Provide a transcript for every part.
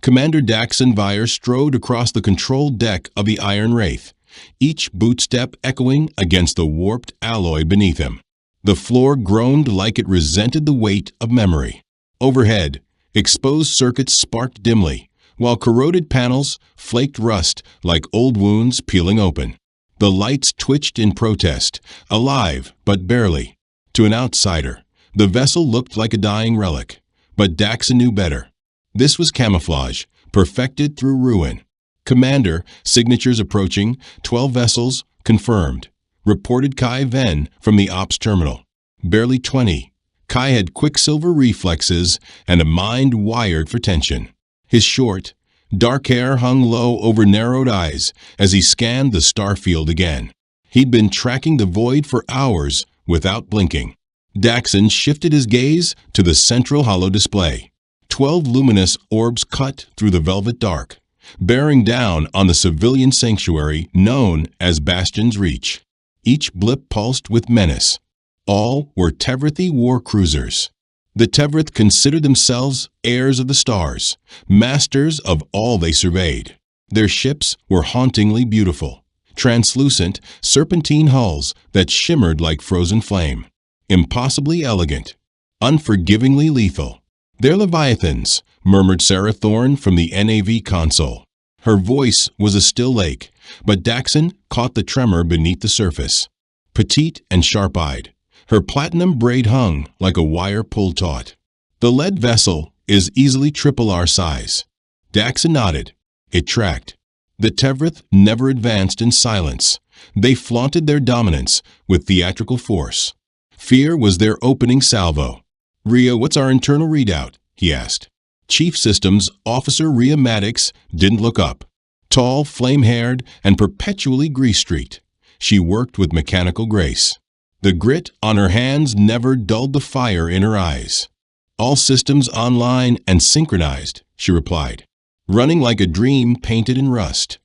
Commander Daxon Vire strode across the control deck of the Iron Wraith, each bootstep echoing against the warped alloy beneath him. The floor groaned like it resented the weight of memory. Overhead, exposed circuits sparked dimly, while corroded panels flaked rust like old wounds peeling open. The lights twitched in protest, alive but barely. To an outsider, the vessel looked like a dying relic, but Daxon knew better. This was camouflage, perfected through ruin. Commander, signatures approaching, 12 vessels, confirmed. Reported Kai Ven from the ops terminal. Barely 20. Kai had quicksilver reflexes and a mind wired for tension. His short, dark hair hung low over narrowed eyes as he scanned the starfield again. He'd been tracking the void for hours without blinking. Daxon shifted his gaze to the central holo display. 12 luminous orbs cut through the velvet dark, bearing down on the civilian sanctuary known as Bastion's Reach. Each blip pulsed with menace. All were Tevrithi war cruisers. The Tevrith considered themselves heirs of the stars, masters of all they surveyed. Their ships were hauntingly beautiful, translucent, serpentine hulls that shimmered like frozen flame. Impossibly elegant, unforgivingly lethal. "They're Leviathans," murmured Sarah Thorne from the NAV console. Her voice was a still lake, but Daxon caught the tremor beneath the surface. Petite and sharp-eyed, her platinum braid hung like a wire pulled taut. "The lead vessel is easily triple our size." Daxon nodded. It tracked. The Tevrith never advanced in silence. They flaunted their dominance with theatrical force. Fear was their opening salvo. "Rhea, what's our internal readout?" he asked. Chief Systems Officer Rhea Maddox didn't look up. Tall, flame-haired, and perpetually grease-streaked, she worked with mechanical grace. The grit on her hands never dulled the fire in her eyes. "All systems online and synchronized," she replied, running like a dream painted in rust.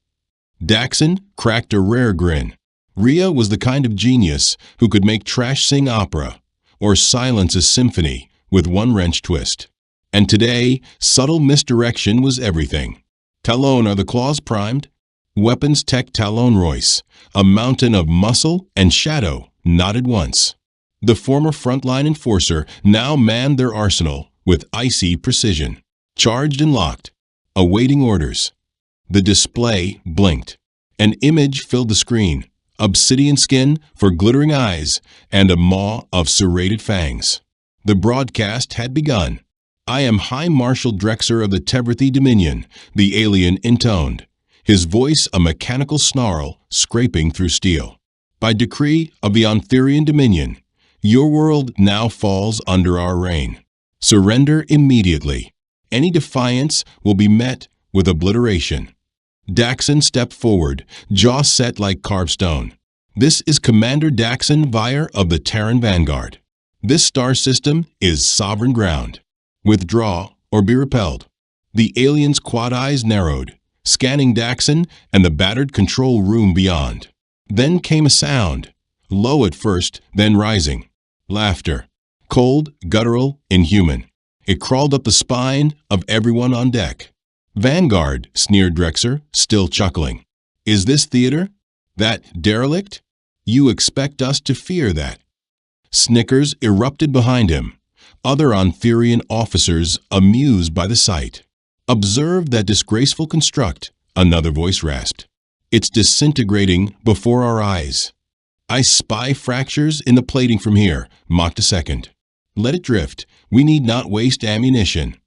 Daxon cracked a rare grin. Rhea was the kind of genius who could make trash sing opera or silence a symphony with one wrench twist. And today, subtle misdirection was everything. "Talon, are the claws primed?" Weapons Tech Talon Royce, a mountain of muscle and shadow, nodded once. The former frontline enforcer now manned their arsenal with icy precision. Charged and locked, awaiting orders. The display blinked. An image filled the screen. Obsidian skin for glittering eyes and a maw of serrated fangs. The broadcast had begun. "I am High Marshal Drexer of the Tevrithi Dominion," the alien intoned, his voice a mechanical snarl scraping through steel. "By decree of the Ontherian Dominion, your world now falls under our reign. Surrender immediately. Any defiance will be met with obliteration." Daxon stepped forward, jaw set like carved stone. "This is Commander Daxon Vire of the Terran Vanguard. This star system is sovereign ground. Withdraw or be repelled." The alien's quad eyes narrowed, scanning Daxon and the battered control room beyond. Then came a sound, low at first, then rising. Laughter. Cold, guttural, inhuman. It crawled up the spine of everyone on deck. "Vanguard," sneered Drexer, still chuckling. "Is this theater? That derelict? You expect us to fear that?" Snickers erupted behind him. Other Ontherian officers amused by the sight. "Observe that disgraceful construct," another voice rasped. "It's disintegrating before our eyes." "I spy fractures in the plating from here," mocked a second. "Let it drift. We need not waste ammunition."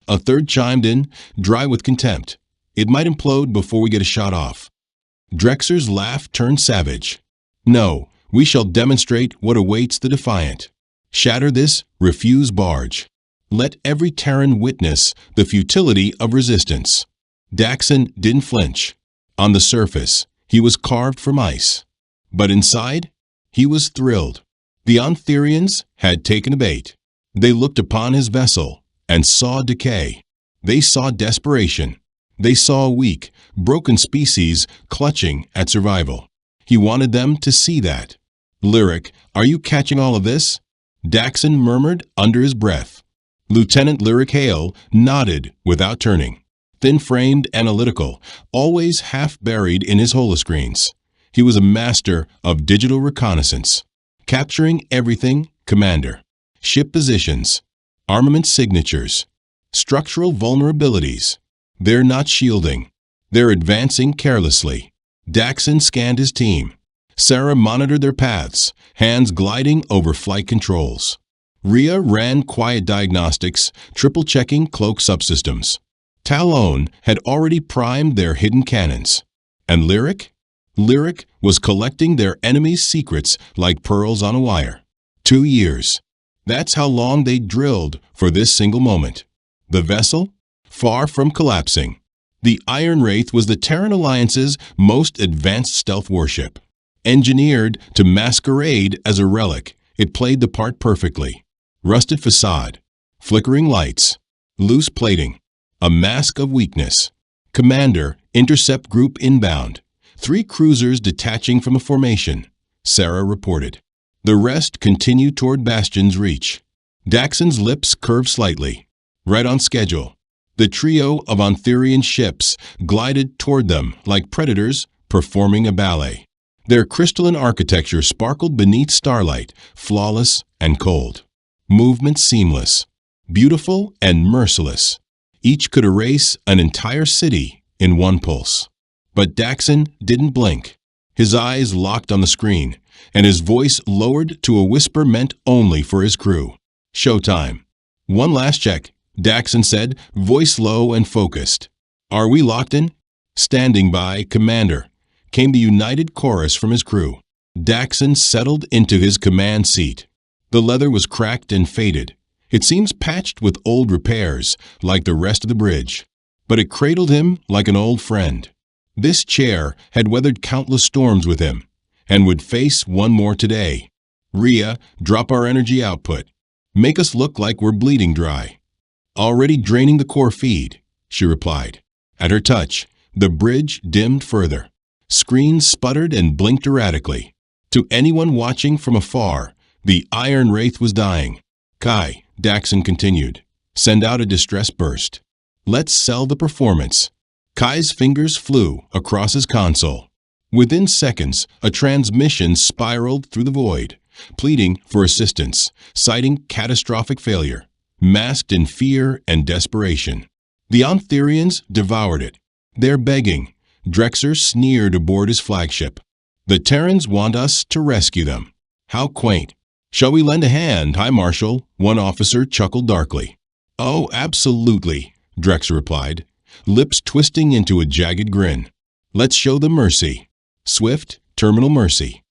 A third chimed in, dry with contempt. "It might implode before we get a shot off." Drexer's laugh turned savage. "No, we shall demonstrate what awaits the defiant. Shatter this, refuse barge. Let every Terran witness the futility of resistance." Daxon didn't flinch. On the surface, he was carved from ice. But inside, he was thrilled. The Ontherians had taken a bait. They looked upon his vessel and saw decay. They saw desperation. They saw a weak, broken species clutching at survival. He wanted them to see that. "Lyric, are you catching all of this?" Daxon murmured under his breath. Lieutenant Lyric Hale nodded without turning. thin-framed, analytical, always half buried in his holoscreens. He was a master of digital reconnaissance, capturing everything, Commander. Ship positions, armament signatures, structural vulnerabilities. They're not shielding. They're advancing carelessly. Daxon scanned his team. Sarah monitored their paths, hands gliding over flight controls. Rhea ran quiet diagnostics, triple-checking cloak subsystems. Talon had already primed their hidden cannons. And Lyric? Lyric was collecting their enemy's secrets like pearls on a wire. 2 years. That's how long they drilled for this single moment. The vessel? Far from collapsing. The Iron Wraith was the Terran Alliance's most advanced stealth warship. Engineered to masquerade as a relic, it played the part perfectly. Rusted facade, flickering lights, loose plating, a mask of weakness. Commander, intercept group inbound. 3 cruisers detaching from a formation, Sarah reported. The rest continued toward Bastion's reach. Daxon's lips curved slightly. Right on schedule. The trio of Ontherian ships glided toward them like predators performing a ballet. Their crystalline architecture sparkled beneath starlight, flawless and cold. Movement seamless, beautiful and merciless. Each could erase an entire city in one pulse. But Daxon didn't blink. His eyes locked on the screen, and his voice lowered to a whisper meant only for his crew. Showtime. One last check, Daxon said, voice low and focused. Are we locked in? Standing by, Commander, came the united chorus from his crew. Daxon settled into his command seat. The leather was cracked and faded. It seems patched with old repairs, like the rest of the bridge. But it cradled him like an old friend. This chair had weathered countless storms with him, and would face one more today. Rhea, drop our energy output. Make us look like we're bleeding dry. Already draining the core feed, she replied. At her touch, the bridge dimmed further. Screens sputtered and blinked erratically. To anyone watching from afar, the Iron Wraith was dying. Kai, Daxon continued, send out a distress burst. Let's sell the performance. Kai's fingers flew across his console. Within seconds, a transmission spiraled through the void, pleading for assistance, citing catastrophic failure, masked in fear and desperation. The Ontherians devoured it. They're begging. Drexer sneered aboard his flagship. The Terrans want us to rescue them. How quaint. Shall we lend a hand, High Marshal? One officer chuckled darkly. Oh, absolutely, Drexer replied, lips twisting into a jagged grin. Let's show them mercy. Swift, terminal mercy.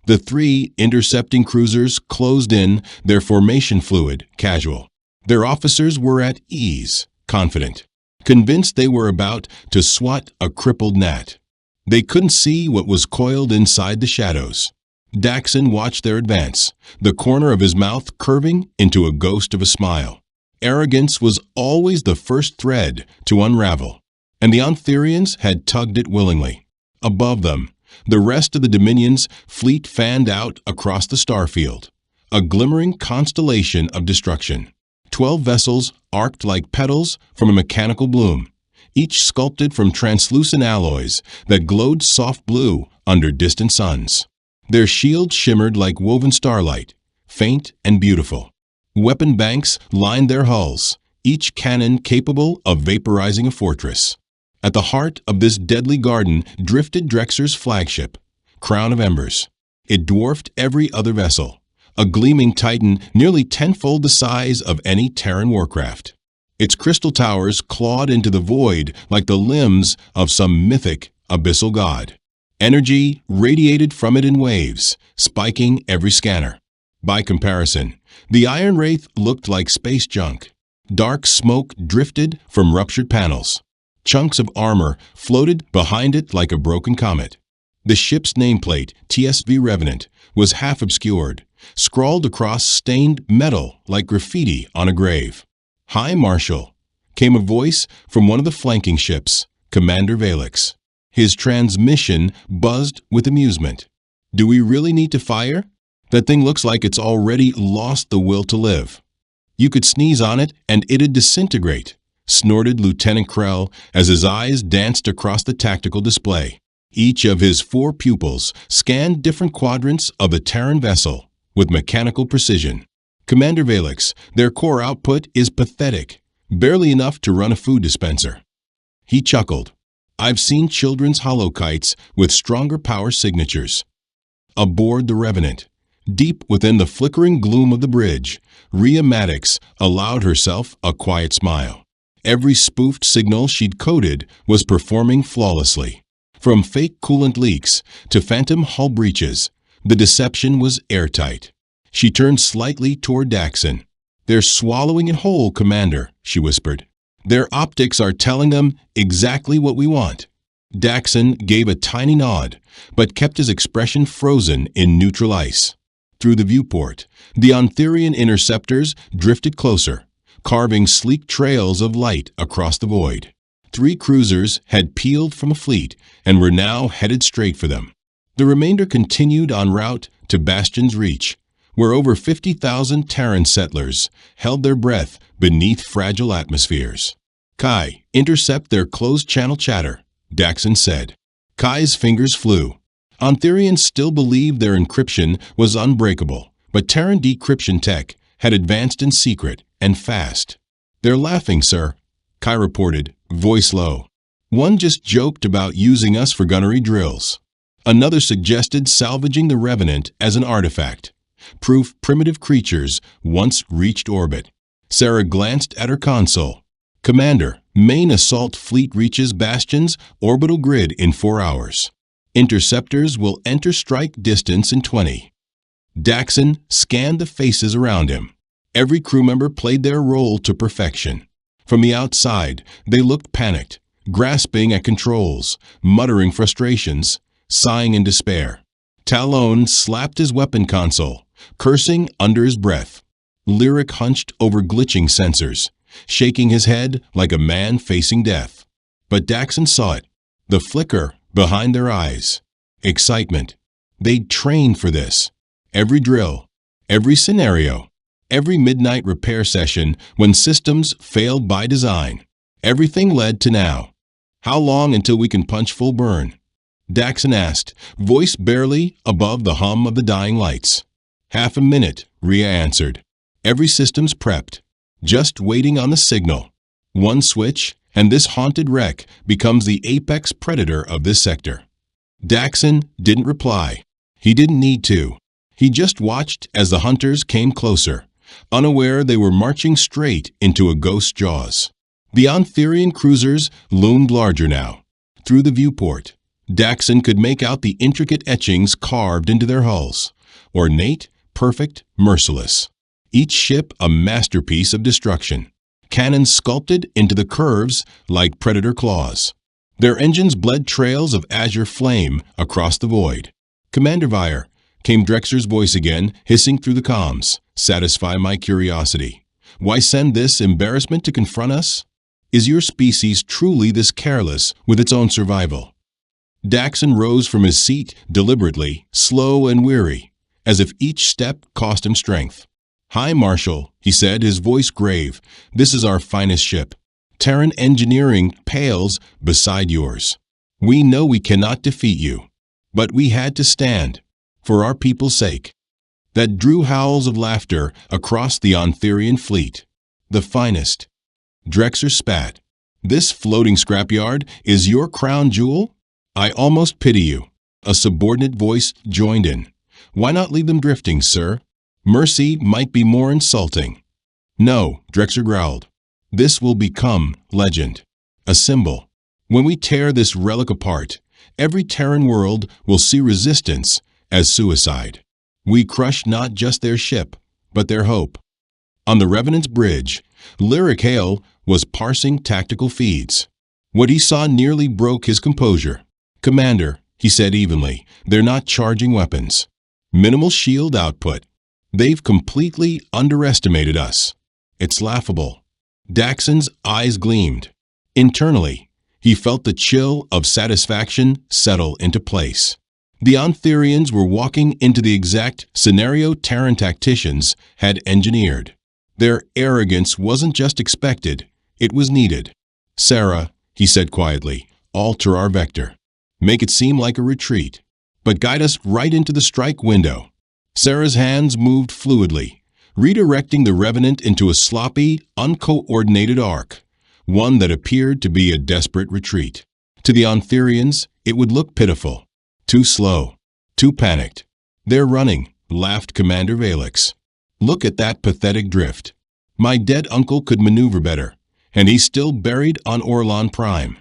The 3 intercepting cruisers closed in, their formation fluid, casual. Their officers were at ease, confident, convinced they were about to swat a crippled gnat. They couldn't see what was coiled inside the shadows. Daxon watched their advance, the corner of his mouth curving into a ghost of a smile. Arrogance was always the first thread to unravel, and the Ontherians had tugged it willingly. Above them, the rest of the Dominion's fleet fanned out across the starfield, a glimmering constellation of destruction. 12 vessels arced like petals from a mechanical bloom, each sculpted from translucent alloys that glowed soft blue under distant suns. Their shields shimmered like woven starlight, faint and beautiful. Weapon banks lined their hulls, each cannon capable of vaporizing a fortress. At the heart of this deadly garden drifted Drexer's flagship, Crown of Embers. It dwarfed every other vessel, a gleaming titan nearly tenfold the size of any Terran warcraft. Its crystal towers clawed into the void like the limbs of some mythic abyssal god. Energy radiated from it in waves, spiking every scanner. By comparison, the Iron Wraith looked like space junk. Dark smoke drifted from ruptured panels. Chunks of armor floated behind it like a broken comet. The ship's nameplate, TSV Revenant, was half obscured, scrawled across stained metal like graffiti on a grave. High Marshal, came a voice from one of the flanking ships, Commander Valix. His transmission buzzed with amusement. Do we really need to fire? That thing looks like it's already lost the will to live. You could sneeze on it and it'd disintegrate. snorted Lieutenant Krell as his eyes danced across the tactical display. Each of his 4 pupils scanned different quadrants of the Terran vessel with mechanical precision. Commander Valix, their core output is pathetic, barely enough to run a food dispenser. He chuckled. I've seen children's holokites with stronger power signatures. Aboard the Revenant, deep within the flickering gloom of the bridge, Rhea Maddox allowed herself a quiet smile. Every spoofed signal she'd coded was performing flawlessly. From fake coolant leaks to phantom hull breaches, the deception was airtight. She turned slightly toward Daxon. They're swallowing it whole, Commander, she whispered. Their optics are telling them exactly what we want. Daxon gave a tiny nod, but kept his expression frozen in neutral ice. Through the viewport, the Ontherian interceptors drifted closer, carving sleek trails of light across the void. 3 cruisers had peeled from a fleet and were now headed straight for them. The remainder continued en route to Bastion's Reach, where over 50,000 Terran settlers held their breath beneath fragile atmospheres. Kai, intercept their closed-channel chatter, Daxon said. Kai's fingers flew. Ontherians still believed their encryption was unbreakable, but Terran decryption tech had advanced in secret and fast. They're laughing, sir, Kai reported, voice low. One just joked about using us for gunnery drills. Another suggested salvaging the Revenant as an artifact, proof primitive creatures once reached orbit. Sarah glanced at her console. Commander, main assault fleet reaches Bastion's orbital grid in 4 hours. Interceptors will enter strike distance in 20. Daxon scanned the faces around him. Every crew member played their role to perfection. From the outside, they looked panicked, grasping at controls, muttering frustrations, sighing in despair. Talon slapped his weapon console, cursing under his breath. Lyric hunched over glitching sensors, shaking his head like a man facing death. But Daxon saw it, the flicker behind their eyes. Excitement. They'd trained for this. Every drill, every scenario, every midnight repair session when systems failed by design. Everything led to now. How long until we can punch full burn? Daxon asked, voice barely above the hum of the dying lights. Half a minute, Rhea answered. Every system's prepped, just waiting on the signal. One switch, and this haunted wreck becomes the apex predator of this sector. Daxon didn't reply. He didn't need to. He just watched as the hunters came closer, unaware they were marching straight into a ghost's jaws. The Ontherian cruisers loomed larger now. Through the viewport, Daxon could make out the intricate etchings carved into their hulls. Ornate, perfect, merciless. Each ship a masterpiece of destruction. Cannons sculpted into the curves like predator claws. Their engines bled trails of azure flame across the void. Commander Vire, came Drexer's voice again, hissing through the comms. Satisfy my curiosity. Why send this embarrassment to confront us? Is your species truly this careless with its own survival? Daxon rose from his seat deliberately, slow and weary, as if each step cost him strength. Hi, Marshal, he said, his voice grave. This is our finest ship. Terran engineering pales beside yours. We know we cannot defeat you, but we had to stand, for our people's sake. That drew howls of laughter across the Ontherian fleet. The finest. Drexer spat. This floating scrapyard is your crown jewel? I almost pity you. A subordinate voice joined in. Why not leave them drifting, sir? Mercy might be more insulting. No, Drexer growled. This will become legend. A symbol. When we tear this relic apart, every Terran world will see resistance as suicide. We crush not just their ship, but their hope. On the Revenant's bridge, Lyric Hale was parsing tactical feeds. What he saw nearly broke his composure. Commander, he said evenly, they're not charging weapons. Minimal shield output. They've completely underestimated us. It's laughable. Daxon's eyes gleamed. Internally, he felt the chill of satisfaction settle into place. The Ontherians were walking into the exact scenario Terran tacticians had engineered. Their arrogance wasn't just expected, It was needed. "Sarah," he said quietly, "alter our vector. Make it seem like a retreat, but guide us right into the strike window." Sarah's hands moved fluidly, redirecting the Revenant into a sloppy, uncoordinated arc, one that appeared to be a desperate retreat. To the Ontherians, it would look pitiful. Too slow. Too panicked. "They're running," laughed Commander Valix. "Look at that pathetic drift. My dead uncle could maneuver better, and he's still buried on Orlon Prime."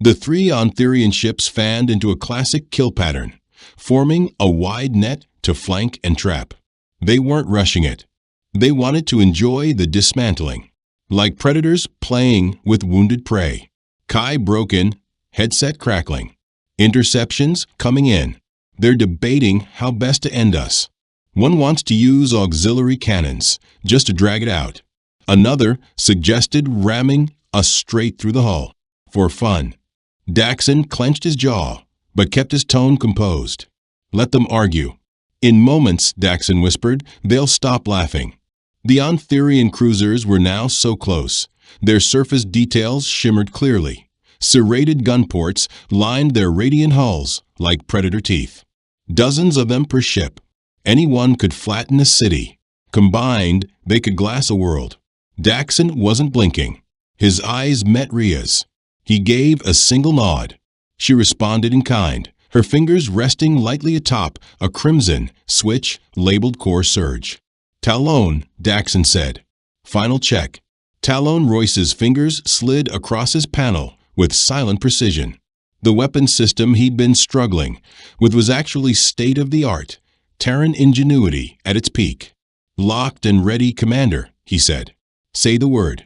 The three Ontherian ships fanned into a classic kill pattern, forming a wide net to flank and trap. They weren't rushing it. They wanted to enjoy the dismantling, like predators playing with wounded prey. Kai broke in, headset crackling. Interceptions coming in. They're debating how best to end us. One wants to use auxiliary cannons, just to drag it out. Another suggested ramming us straight through the hull, for fun. Daxon clenched his jaw, but kept his tone composed. "Let them argue." "In moments," Daxon whispered, "they'll stop laughing." The Ontherian cruisers were now so close. Their surface details shimmered clearly. Serrated gun ports lined their radiant hulls like predator teeth. Dozens of them per ship. Any one could flatten a city. Combined, they could glass a world. Daxon wasn't blinking. His eyes met Rhea's. He gave a single nod. She responded in kind, her fingers resting lightly atop a crimson switch labeled Core Surge. "Talon," Daxon said. "Final check." Talon Royce's fingers slid across his panel with silent precision. The weapon system he'd been struggling with was actually state-of-the-art, Terran ingenuity at its peak. "Locked and ready, Commander," he said. "Say the word."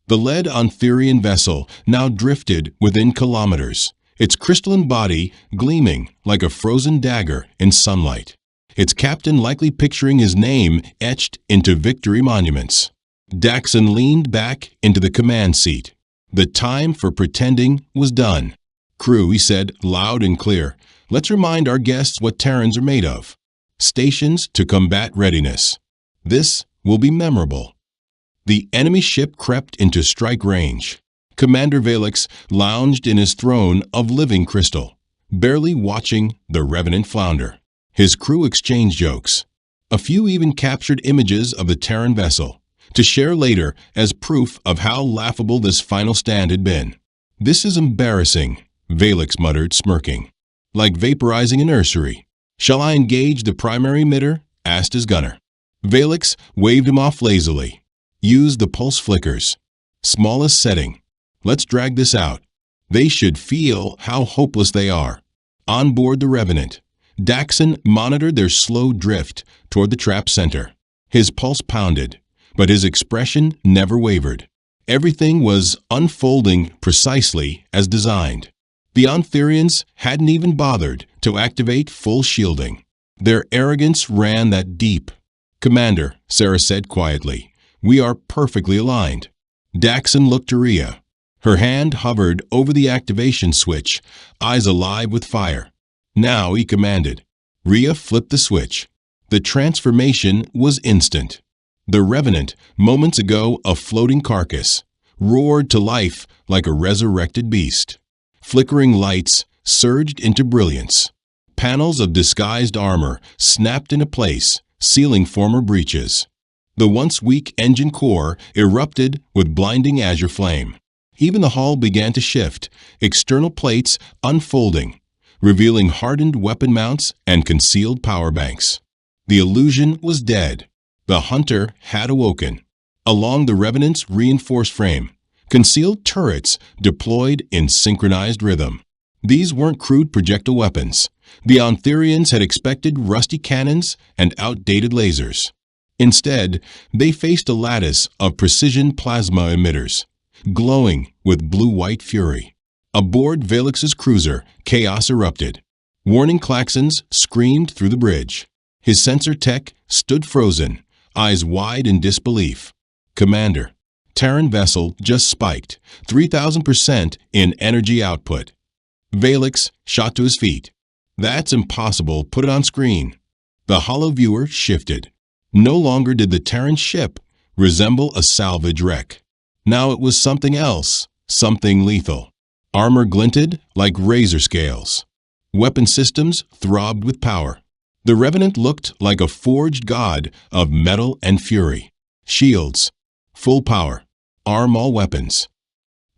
The lead Ontherian vessel now drifted within kilometers, its crystalline body gleaming like a frozen dagger in sunlight. Its captain likely picturing his name etched into victory monuments. Daxon leaned back into the command seat. The time for pretending was done. "Crew," he said, loud and clear, "let's remind our guests what Terrans are made of. Stations to combat readiness. This will be memorable." The enemy ship crept into strike range. Commander Valix lounged in his throne of living crystal, barely watching the Revenant flounder. His crew exchanged jokes. A few even captured images of the Terran vessel, to share later as proof of how laughable this final stand had been. "This is embarrassing," Valix muttered, smirking. "Like vaporizing a nursery." "Shall I engage the primary emitter?" asked his gunner. Valix waved him off lazily. "Use the pulse flickers. Smallest setting. Let's drag this out. They should feel how hopeless they are." On board the Revenant, Daxon monitored their slow drift toward the trap center. His pulse pounded, but his expression never wavered. Everything was unfolding precisely as designed. The Ontherians hadn't even bothered to activate full shielding. Their arrogance ran that deep. "Commander," Sarah said quietly, "we are perfectly aligned." Daxon looked to Rhea. Her hand hovered over the activation switch, eyes alive with fire. "Now," he commanded. Rhea flipped the switch. The transformation was instant. The Revenant, moments ago a floating carcass, roared to life like a resurrected beast. Flickering lights surged into brilliance. Panels of disguised armor snapped into place, sealing former breaches. The once weak engine core erupted with blinding azure flame. Even the hull began to shift, external plates unfolding, revealing hardened weapon mounts and concealed power banks. The illusion was dead. The hunter had awoken. Along the Revenant's reinforced frame, concealed turrets deployed in synchronized rhythm. These weren't crude projectile weapons. The Ontherians had expected rusty cannons and outdated lasers. Instead, they faced a lattice of precision plasma emitters, glowing with blue-white fury. Aboard Valix's cruiser, chaos erupted. Warning klaxons screamed through the bridge. His sensor tech stood frozen, eyes wide in disbelief. "Commander, Terran vessel just spiked, 3,000% in energy output." Valix shot to his feet. "That's impossible. Put it on screen." The hollow viewer shifted. No longer did the Terran ship resemble a salvage wreck. Now it was something else, something lethal. Armor glinted like razor scales. Weapon systems throbbed with power. The Revenant looked like a forged god of metal and fury. Shields, full power, arm all weapons.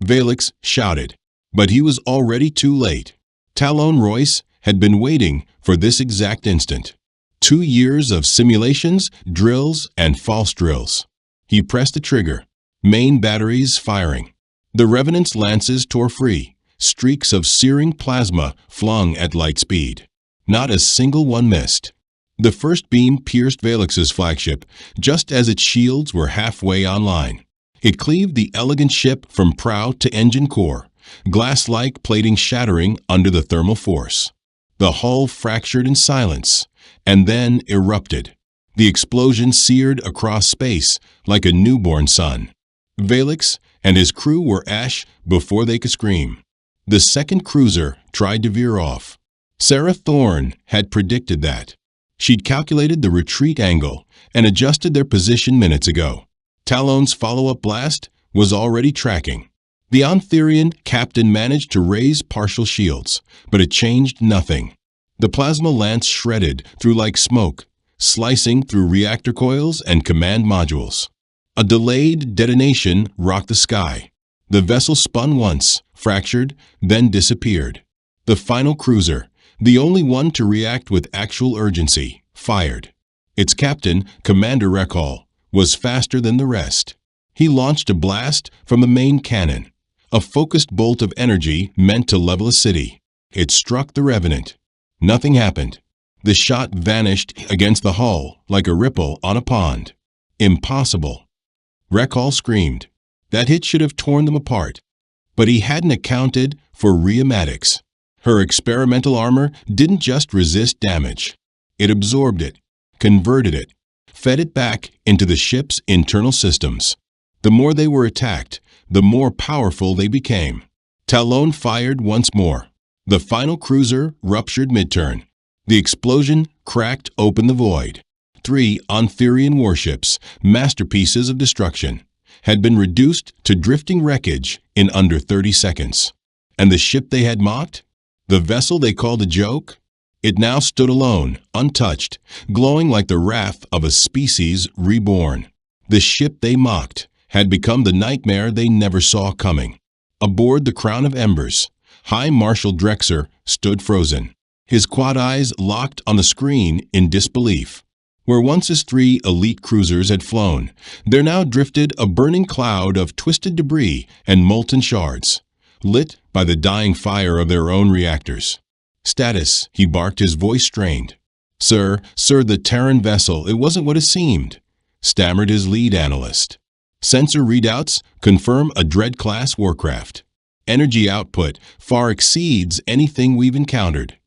Valix shouted, but he was already too late. Talon Royce had been waiting for this exact instant. 2 years of simulations, drills, and false drills. He pressed the trigger, main batteries firing. The Revenant's lances tore free, streaks of searing plasma flung at light speed. Not a single one missed. The first beam pierced Valix's flagship just as its shields were halfway online. It cleaved the elegant ship from prow to engine core, glass-like plating shattering under the thermal force. The hull fractured in silence, and then erupted. The explosion seared across space like a newborn sun. Valix and his crew were ash before they could scream. The second cruiser tried to veer off. Sarah Thorne had predicted that. She'd calculated the retreat angle and adjusted their position minutes ago. Talon's follow-up blast was already tracking. The Ontherian captain managed to raise partial shields, but it changed nothing. The plasma lance shredded through like smoke, slicing through reactor coils and command modules. A delayed detonation rocked the sky. The vessel spun once, fractured, then disappeared. The final cruiser, the only one to react with actual urgency, fired. Its captain, Commander Recall, was faster than the rest. He launched a blast from the main cannon, a focused bolt of energy meant to level a city. It struck the Revenant. Nothing happened. The shot vanished against the hull like a ripple on a pond. Impossible. Recall screamed. That hit should have torn them apart. But he hadn't accounted for rheumatics. Her experimental armor didn't just resist damage. It absorbed it, converted it, fed it back into the ship's internal systems. The more they were attacked, the more powerful they became. Talon fired once more. The final cruiser ruptured mid-turn. The explosion cracked open the void. 3 Ontherian warships, masterpieces of destruction, had been reduced to drifting wreckage in under 30 seconds. And the ship they had mocked? The vessel they called a joke? It now stood alone, untouched, glowing like the wrath of a species reborn. The ship they mocked had become the nightmare they never saw coming. Aboard the Crown of Embers, High Marshal Drexer stood frozen, his quad eyes locked on the screen in disbelief. Where once his 3 elite cruisers had flown, there now drifted a burning cloud of twisted debris and molten shards, lit by the dying fire of their own reactors. "Status," he barked, his voice strained. Sir, the Terran vessel, it wasn't what it seemed," stammered his lead analyst. "Sensor readouts confirm a Dread-class warcraft. Energy output far exceeds anything we've encountered."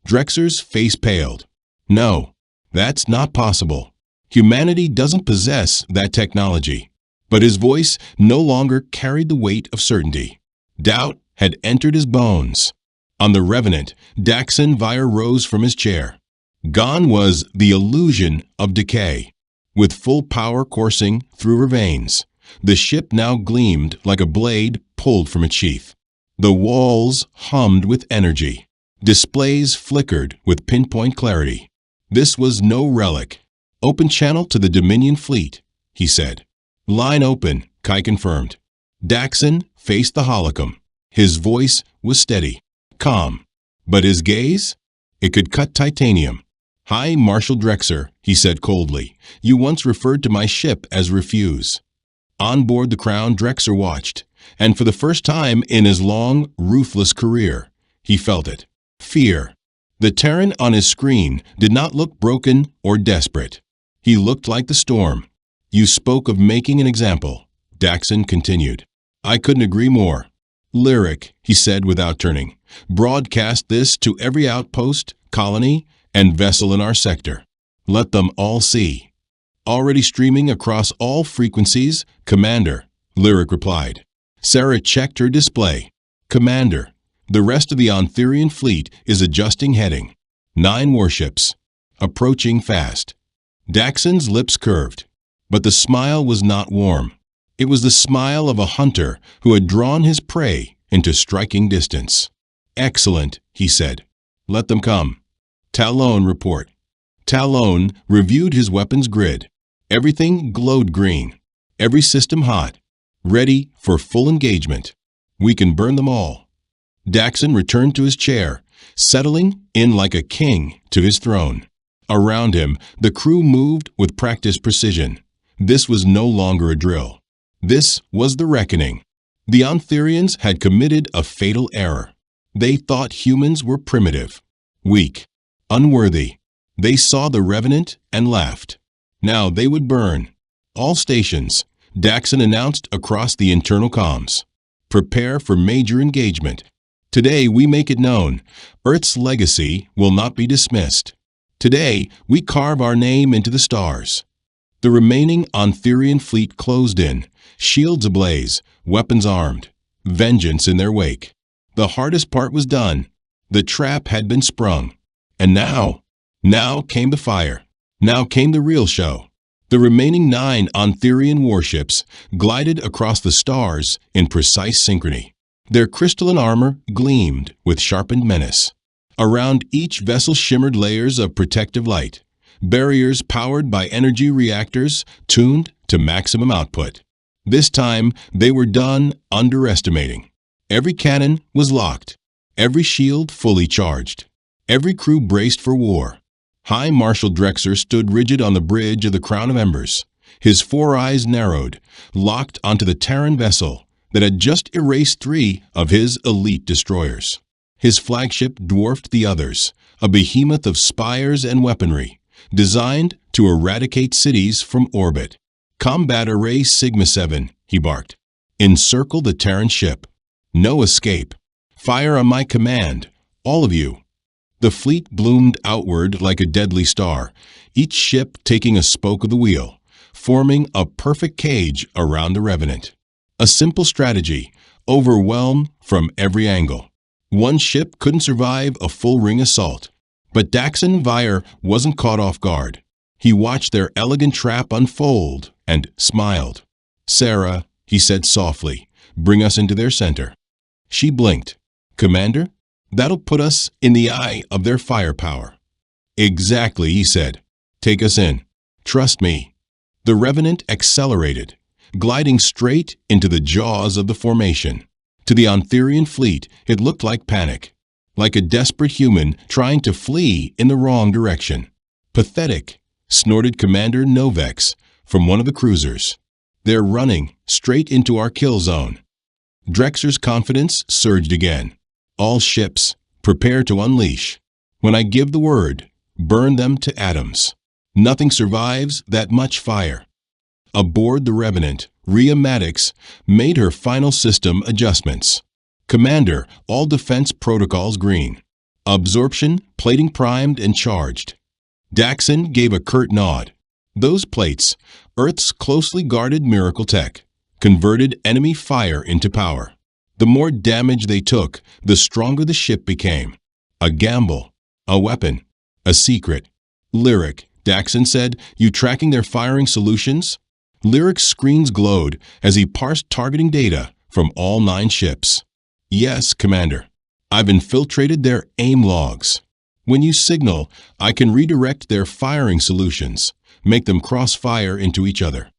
Drexer's face paled. "No, that's not possible. Humanity doesn't possess that technology." But his voice no longer carried the weight of certainty. Doubt had entered his bones. On the Revenant, Daxon Vire rose from his chair. Gone was the illusion of decay. With full power coursing through her veins, the ship now gleamed like a blade pulled from its sheath. The walls hummed with energy. Displays flickered with pinpoint clarity. This was no relic. "Open channel to the Dominion fleet," he said. "Line open," Kai confirmed. Daxon faced the holocom. His voice was steady, calm. But his gaze? It could cut titanium. "High Marshal Drexer," he said coldly, "you once referred to my ship as Refuse." On board the Crown, Drexer watched, and for the first time in his long, ruthless career, he felt it. Fear. The Terran on his screen did not look broken or desperate. He looked like the storm. "You spoke of making an example," Daxon continued. "I couldn't agree more. Lyric," he said without turning. "Broadcast this to every outpost, colony, and vessel in our sector. Let them all see." "Already streaming across all frequencies, Commander," Lyric replied. Sarah checked her display. "Commander, the rest of the Ontherian fleet is adjusting heading. 9 warships. Approaching fast." Daxon's lips curved, but the smile was not warm. It was the smile of a hunter who had drawn his prey into striking distance. "Excellent," he said. "Let them come." Talon report. Talon reviewed his weapons grid. Everything glowed green. Every system hot. Ready for full engagement. "We can burn them all." Daxon returned to his chair, settling in like a king to his throne. Around him, the crew moved with practiced precision. This was no longer a drill. This was the reckoning. The Ontherians had committed a fatal error. They thought humans were primitive, weak, unworthy. They saw the Revenant and laughed. Now they would burn. "All stations," Daxon announced across the internal comms. "Prepare for major engagement. Today we make it known, Earth's legacy will not be dismissed. Today we carve our name into the stars." The remaining Ontherian fleet closed in, shields ablaze, weapons armed, vengeance in their wake. The hardest part was done. The trap had been sprung. And now came the fire. Now came the real show. The remaining 9 Ontherian warships glided across the stars in precise synchrony. Their crystalline armor gleamed with sharpened menace. Around each vessel shimmered layers of protective light, barriers powered by energy reactors tuned to maximum output. This time, they were done underestimating. Every cannon was locked, every shield fully charged, every crew braced for war. High Marshal Drexer stood rigid on the bridge of the Crown of Embers. His 4 eyes narrowed, locked onto the Terran vessel that had just erased 3 of his elite destroyers. His flagship dwarfed the others, a behemoth of spires and weaponry, designed to eradicate cities from orbit. "Combat Array Sigma 7, he barked. "Encircle the Terran ship. No escape. Fire on my command, all of you." The fleet bloomed outward like a deadly star, each ship taking a spoke of the wheel, forming a perfect cage around the Revenant. A simple strategy, overwhelm from every angle. One ship couldn't survive a full ring assault. But Daxon Vire wasn't caught off guard. He watched their elegant trap unfold and smiled. "Sarah," he said softly, "bring us into their center." She blinked. "Commander? That'll put us in the eye of their firepower." "Exactly," he said. "Take us in. Trust me." The Revenant accelerated, gliding straight into the jaws of the formation. To the Ontherian fleet, it looked like panic, like a desperate human trying to flee in the wrong direction. "Pathetic," snorted Commander Novex from one of the cruisers. "They're running straight into our kill zone." Drexer's confidence surged again. "All ships, prepare to unleash. When I give the word, burn them to atoms. Nothing survives that much fire." Aboard the Revenant, Rhea Maddox made her final system adjustments. "Commander, all defense protocols green. Absorption, plating primed and charged." Daxon gave a curt nod. Those plates, Earth's closely guarded miracle tech, converted enemy fire into power. The more damage they took, the stronger the ship became. A gamble, a weapon, a secret. "Lyric," Daxon said, "you tracking their firing solutions?" Lyric's screens glowed as he parsed targeting data from all 9 ships. "Yes, Commander. I've infiltrated their aim logs. When you signal, I can redirect their firing solutions, make them cross-fire into each other."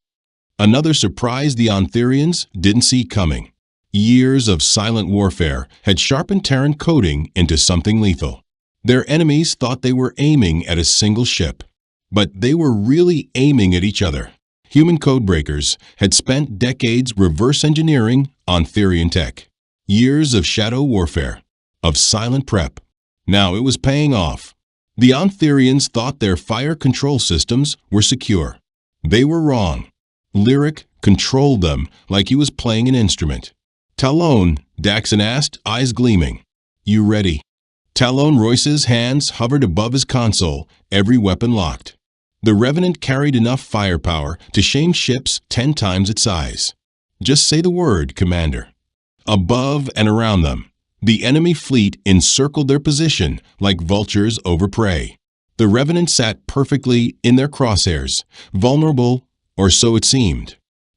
Another surprise the Ontherians didn't see coming. Years of silent warfare had sharpened Terran coding into something lethal. Their enemies thought they were aiming at a single ship, but they were really aiming at each other. Human codebreakers had spent decades reverse engineering Ontherian tech. Years of shadow warfare, of silent prep. Now it was paying off. The Ontherians thought their fire control systems were secure. They were wrong. Lyric controlled them like he was playing an instrument. "Talon," Daxon asked, eyes gleaming. "You ready?" Talon Royce's hands hovered above his console, every weapon locked. The Revenant carried enough firepower to shame ships 10 times its size. "Just say the word, Commander." Above and around them, the enemy fleet encircled their position like vultures over prey. The Revenant sat perfectly in their crosshairs, vulnerable, or so it seemed.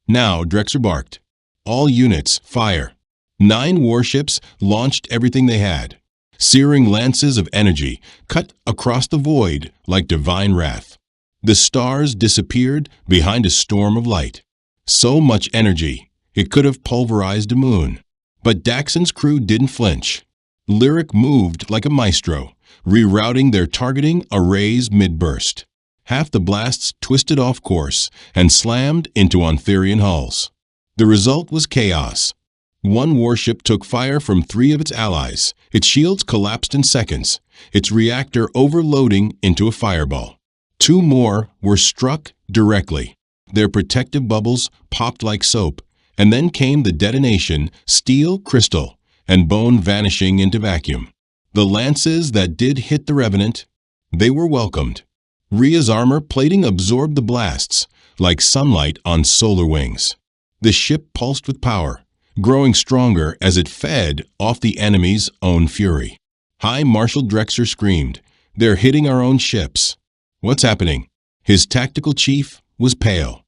Now Drexer barked. All units, fire. 9 warships launched everything they had. Searing lances of energy cut across the void like divine wrath. The stars disappeared behind a storm of light. So much energy, it could have pulverized a moon. But Daxon's crew didn't flinch. Lyric moved like a maestro, rerouting their targeting arrays mid-burst. Half the blasts twisted off course and slammed into Ontherian hulls. The result was chaos. One warship took fire from 3 of its allies. Its shields collapsed in seconds, its reactor overloading into a fireball. 2 more were struck directly. Their protective bubbles popped like soap, and then came the detonation, steel, crystal, and bone vanishing into vacuum. The lances that did hit the Revenant, they were welcomed. Rhea's armor plating absorbed the blasts like sunlight on solar wings. The ship pulsed with power, growing stronger as it fed off the enemy's own fury. High Marshal Drexer screamed, "They're hitting our own ships." "What's happening?" His tactical chief was pale.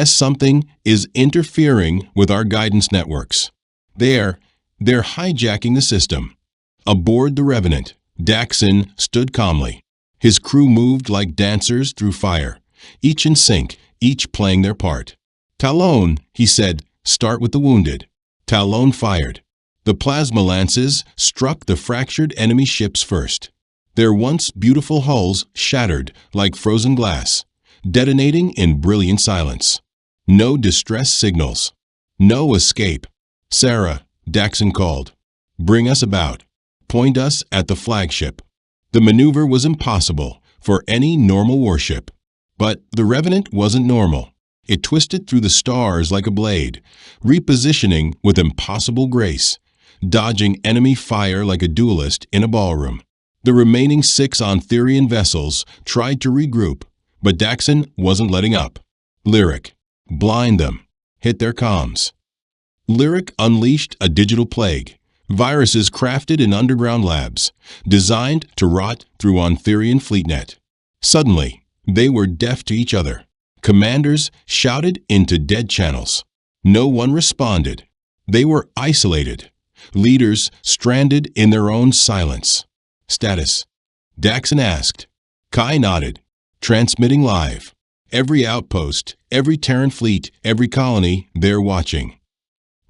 Something is interfering with our guidance networks. They're hijacking the system." Aboard the Revenant, Daxon stood calmly. His crew moved like dancers through fire, each in sync, each playing their part. "Talon," he said, "start with the wounded." Talon fired. The plasma lances struck the fractured enemy ships first. Their once beautiful hulls shattered like frozen glass, detonating in brilliant silence. No distress signals. No escape. "Sarah," Daxon called. "Bring us about. Point us at the flagship." The maneuver was impossible for any normal warship. But the Revenant wasn't normal. It twisted through the stars like a blade, repositioning with impossible grace, dodging enemy fire like a duelist in a ballroom. The remaining 6 Ontherian vessels tried to regroup, but Daxon wasn't letting up. "Lyric, blind them. Hit their comms." Lyric unleashed a digital plague, viruses crafted in underground labs, designed to rot through Ontherian fleetnet. Suddenly, they were deaf to each other. Commanders shouted into dead channels. No one responded. They were isolated. Leaders stranded in their own silence. "Status?" Daxon asked. Kai nodded. "Transmitting live. Every outpost, every Terran fleet, every colony, they're watching."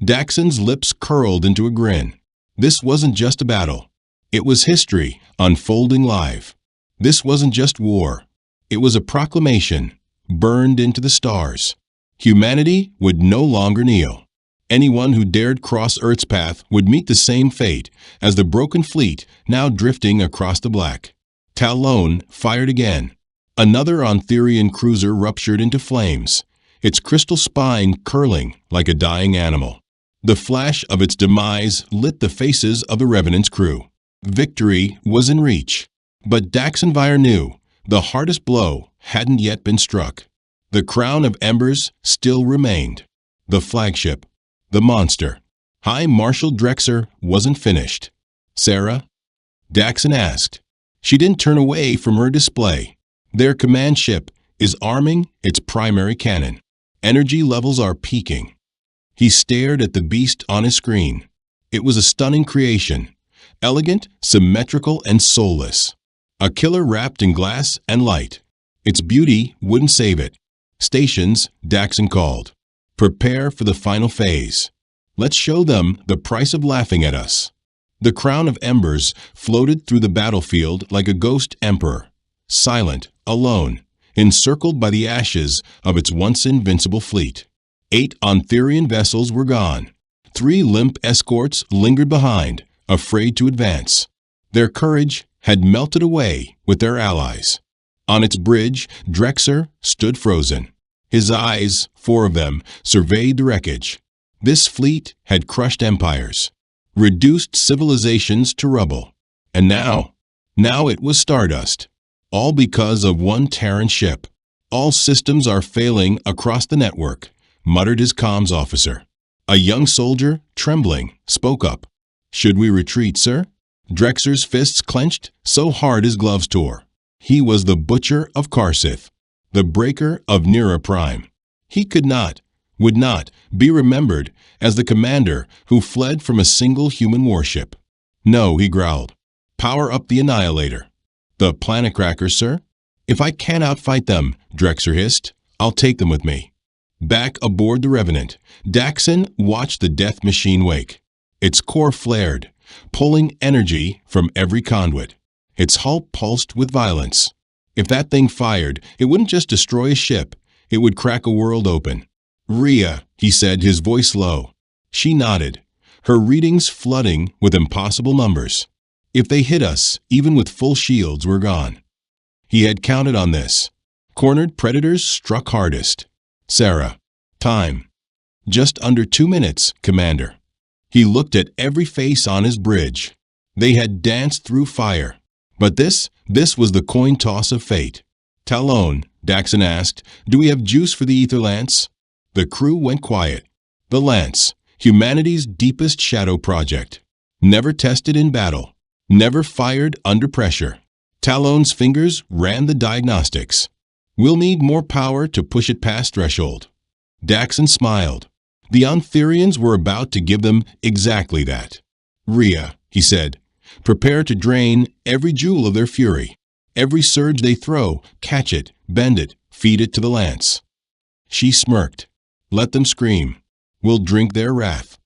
Daxon's lips curled into a grin. This wasn't just a battle. It was history unfolding live. This wasn't just war. It was a proclamation, burned into the stars. Humanity would no longer kneel. Anyone who dared cross Earth's path would meet the same fate as the broken fleet now drifting across the black. Talon fired again. Another Ontherian cruiser ruptured into flames, its crystal spine curling like a dying animal. The flash of its demise lit the faces of the Revenant's crew. Victory was in reach. But Daxonvire knew the hardest blow hadn't yet been struck. The crown of embers still remained. The flagship. The monster. High Marshal Drexer wasn't finished. "Sarah?" Daxon asked. She didn't turn away from her display. "Their command ship is arming its primary cannon. Energy levels are peaking." He stared at the beast on his screen. It was a stunning creation, elegant, symmetrical, and soulless. A killer wrapped in glass and light. Its beauty wouldn't save it. "Stations," Daxon called. "Prepare for the final phase. Let's show them the price of laughing at us." The crown of embers floated through the battlefield like a ghost emperor, silent, alone, encircled by the ashes of its once invincible fleet. 8 Ontherian vessels were gone. 3 limp escorts lingered behind, afraid to advance. Their courage had melted away with their allies. On its bridge, Drexer stood frozen. His eyes, 4 of them, surveyed the wreckage. This fleet had crushed empires, reduced civilizations to rubble. And now it was stardust. All because of one Terran ship. "All systems are failing across the network," muttered his comms officer. A young soldier, trembling, spoke up. "Should we retreat, sir?" Drexer's fists clenched so hard his gloves tore. He was the butcher of Karsith, the breaker of Nera Prime. He could not, would not be remembered as the commander who fled from a single human warship. No, he growled. Power up the Annihilator. The planet crackers, sir? If I can't outfight them, Drexer hissed, I'll take them with me. Back aboard the Revenant, Daxon watched the death machine wake. Its core flared, pulling energy from every conduit. Its hull pulsed with violence. If that thing fired, it wouldn't just destroy a ship, it would crack a world open. Rhea, he said, his voice low. She nodded, her readings flooding with impossible numbers. If they hit us, even with full shields, we're gone. He had counted on this. Cornered predators struck hardest. Sarah. Time. Just under 2 minutes, Commander. He looked at every face on his bridge. They had danced through fire. But this was the coin toss of fate. Talon, Daxon asked, do we have juice for the ether lance? The crew went quiet. The lance, humanity's deepest shadow project. Never tested in battle. Never fired under pressure. Talon's fingers ran the diagnostics. We'll need more power to push it past threshold. Daxon smiled. The Ontherians were about to give them exactly that. Rhea, he said, prepare to drain every jewel of their fury. Every surge they throw, catch it, bend it, feed it to the lance. She smirked. Let them scream. We'll drink their wrath.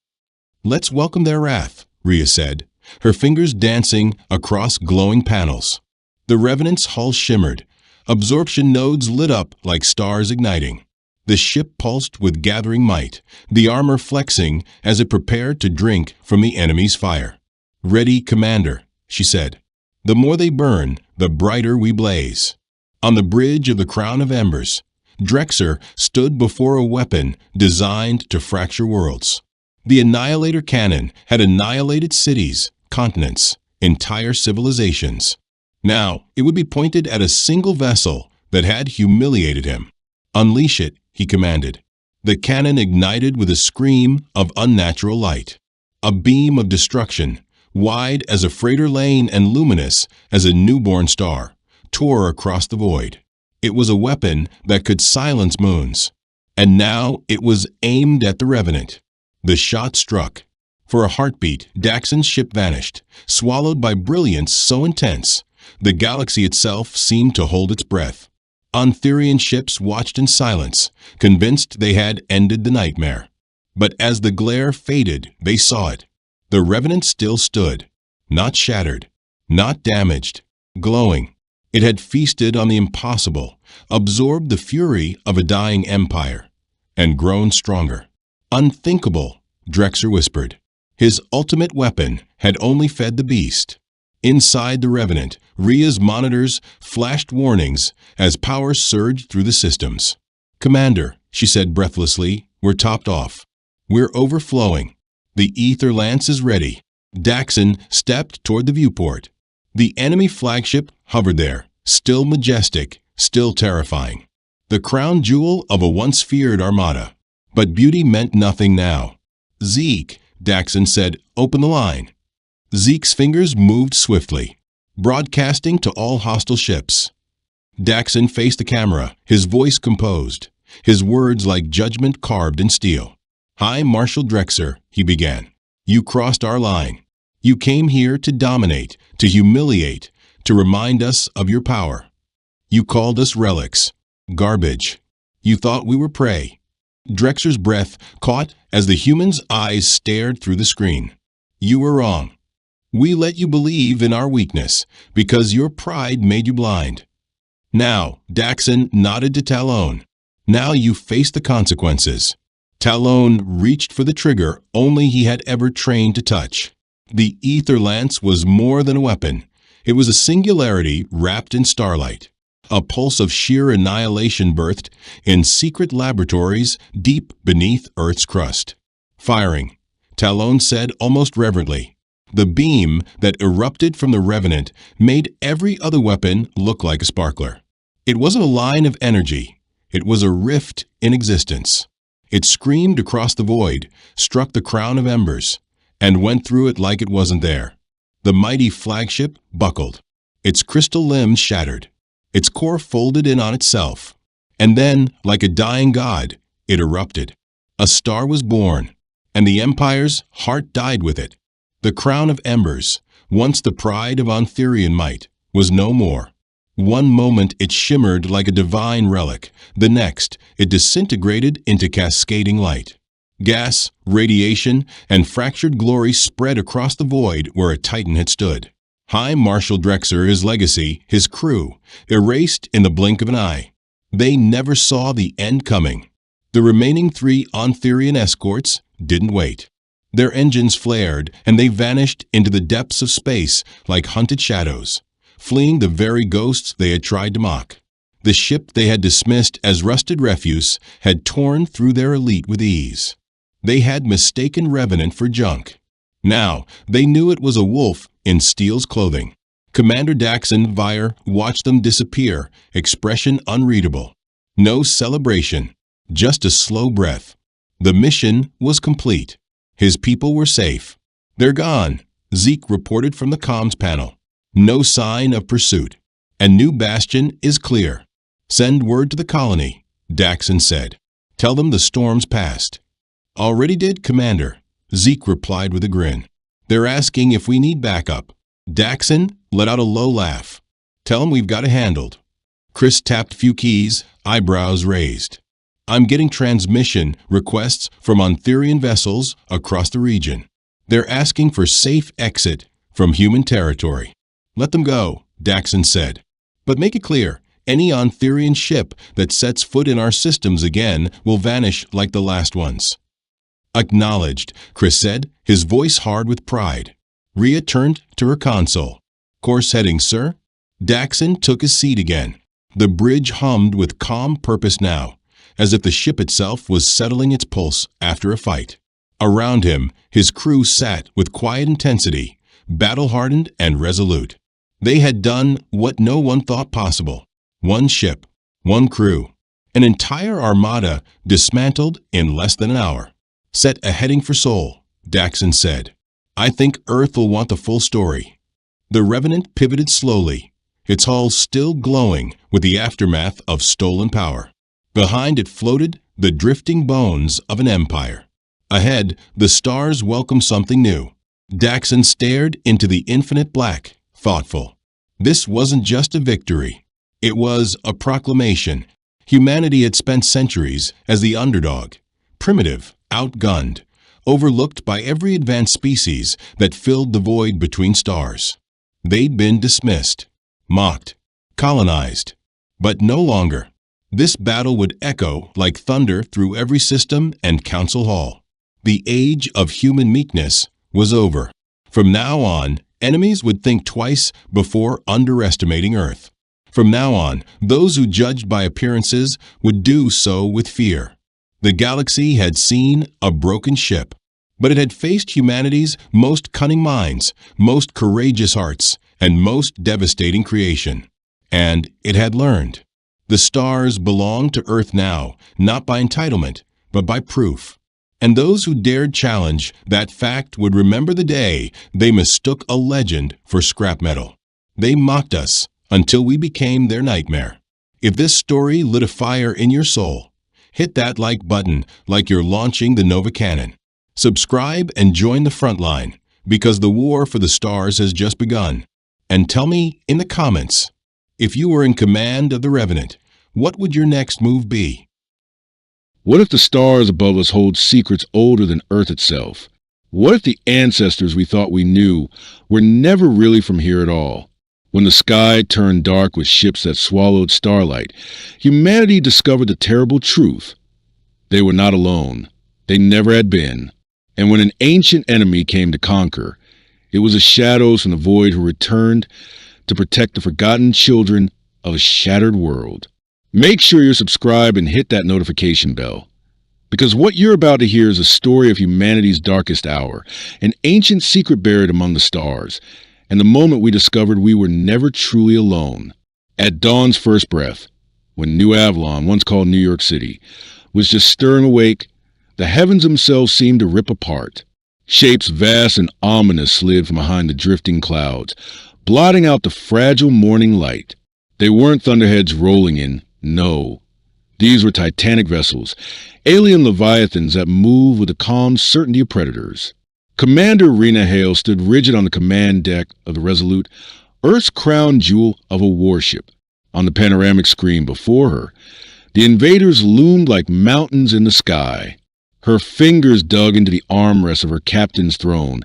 Let's welcome their wrath, Rhea said, her fingers dancing across glowing panels. The Revenant's hull shimmered. Absorption nodes lit up like stars igniting. The ship pulsed with gathering might, the armor flexing as it prepared to drink from the enemy's fire. Ready, Commander, she said. The more they burn, the brighter we blaze. On the bridge of the Crown of Embers, Drexer stood before a weapon designed to fracture worlds. The Annihilator cannon had annihilated cities, continents, entire civilizations. Now, it would be pointed at a single vessel that had humiliated him. Unleash it, he commanded. The cannon ignited with a scream of unnatural light. A beam of destruction, wide as a freighter lane and luminous as a newborn star, tore across the void. It was a weapon that could silence moons. And now it was aimed at the Revenant. The shot struck. For a heartbeat, Daxon's ship vanished, swallowed by brilliance so intense, the galaxy itself seemed to hold its breath. Ontherian ships watched in silence, convinced they had ended the nightmare. But as the glare faded, they saw it. The Revenant still stood, not shattered, not damaged, glowing. It had feasted on the impossible, absorbed the fury of a dying empire, and grown stronger. Unthinkable, Drexer whispered. His ultimate weapon had only fed the beast. Inside the Revenant, Rhea's monitors flashed warnings as power surged through the systems. Commander, she said breathlessly, we're topped off. We're overflowing. The ether lance is ready. Daxon stepped toward the viewport. The enemy flagship hovered there, still majestic, still terrifying. The crown jewel of a once feared armada. But beauty meant nothing now. Zeke, Daxon said, open the line. Zeke's fingers moved swiftly, broadcasting to all hostile ships. Daxon faced the camera, his voice composed, his words like judgment carved in steel. High Marshal Drexer, he began. You crossed our line. You came here to dominate, to humiliate, to remind us of your power. You called us relics, garbage. You thought we were prey. Drexer's breath caught as the human's eyes stared through the screen. You were wrong. We let you believe in our weakness because your pride made you blind. Now, Daxon nodded to Talon. Now you face the consequences. Talon reached for the trigger only he had ever trained to touch. The ether lance was more than a weapon. It was a singularity wrapped in starlight. A pulse of sheer annihilation birthed in secret laboratories deep beneath Earth's crust. Firing, Talon said almost reverently. The beam that erupted from the Revenant made every other weapon look like a sparkler. It wasn't a line of energy. It was a rift in existence. It screamed across the void, struck the Crown of Embers, and went through it like it wasn't there. The mighty flagship buckled. Its crystal limbs shattered. Its core folded in on itself. And then, like a dying god, it erupted. A star was born, and the Empire's heart died with it. The crown of embers, once the pride of Anthurian might, was no more. One moment it shimmered like a divine relic, the next it disintegrated into cascading light. Gas, radiation, and fractured glory spread across the void where a Titan had stood. High Marshal Drexer, his legacy, his crew, erased in the blink of an eye. They never saw the end coming. The remaining 3 Anthurian escorts didn't wait. Their engines flared, and they vanished into the depths of space like hunted shadows, fleeing the very ghosts they had tried to mock. The ship they had dismissed as rusted refuse had torn through their elite with ease. They had mistaken Revenant for junk. Now they knew it was a wolf in Steel's clothing. Commander Daxon Vire watched them disappear, expression unreadable. No celebration, just a slow breath. The mission was complete. His people were safe. "They're gone," Zeke reported from the comms panel. "No sign of pursuit. And New Bastion is clear. Send word to the colony," Daxon said. "Tell them the storm's passed." "Already did, Commander," Zeke replied with a grin. "They're asking if we need backup." Daxon let out a low laugh. "Tell them we've got it handled." Chris tapped a few keys, eyebrows raised. "I'm getting transmission requests from Anthurian vessels across the region. They're asking for safe exit from human territory." "Let them go," Daxon said. "But make it clear, any Anthurian ship that sets foot in our systems again will vanish like the last ones." "Acknowledged," Chris said, his voice hard with pride. Rhea turned to her console. "Course heading, sir?" Daxon took his seat again. The bridge hummed with calm purpose now, as if the ship itself was settling its pulse after a fight. Around him, his crew sat with quiet intensity, battle-hardened and resolute. They had done what no one thought possible. One ship, one crew, an entire armada dismantled in less than an hour. "Set a heading for Sol," Daxon said. "I think Earth will want the full story." The Revenant pivoted slowly, its hull still glowing with the aftermath of stolen power. Behind it floated the drifting bones of an empire. Ahead, the stars welcomed something new. Daxon stared into the infinite black, thoughtful. This wasn't just a victory. It was a proclamation. Humanity had spent centuries as the underdog, primitive, outgunned, overlooked by every advanced species that filled the void between stars. They'd been dismissed, mocked, colonized, but no longer. This battle would echo like thunder through every system and council hall. The age of human meekness was over. From now on, enemies would think twice before underestimating Earth. From now on, those who judged by appearances would do so with fear. The galaxy had seen a broken ship, but it had faced humanity's most cunning minds, most courageous hearts, and most devastating creation. And it had learned. The stars belonged to Earth now, not by entitlement, but by proof. And those who dared challenge that fact would remember the day they mistook a legend for scrap metal. They mocked us until we became their nightmare. If this story lit a fire in your soul, hit that like button like you're launching the Nova Cannon. Subscribe and join the front line, because the war for the stars has just begun. And tell me in the comments, if you were in command of the Revenant, what would your next move be? What if the stars above us hold secrets older than Earth itself? What if the ancestors we thought we knew were never really from here at all? When the sky turned dark with ships that swallowed starlight, humanity discovered the terrible truth. They were not alone. They never had been. And when an ancient enemy came to conquer, it was the shadows from the void who returned to protect the forgotten children of a shattered world. Make sure you're subscribed and hit that notification bell, because what you're about to hear is a story of humanity's darkest hour, an ancient secret buried among the stars, and the moment we discovered we were never truly alone. At dawn's first breath, when New Avalon, once called New York City, was just stirring awake, the heavens themselves seemed to rip apart. Shapes vast and ominous slid from behind the drifting clouds, blotting out the fragile morning light. They weren't thunderheads rolling in, no. These were titanic vessels, alien leviathans that moved with the calm certainty of predators. Commander Rena Hale stood rigid on the command deck of the Resolute, Earth's crown jewel of a warship. On the panoramic screen before her, the invaders loomed like mountains in the sky. Her fingers dug into the armrests of her captain's throne,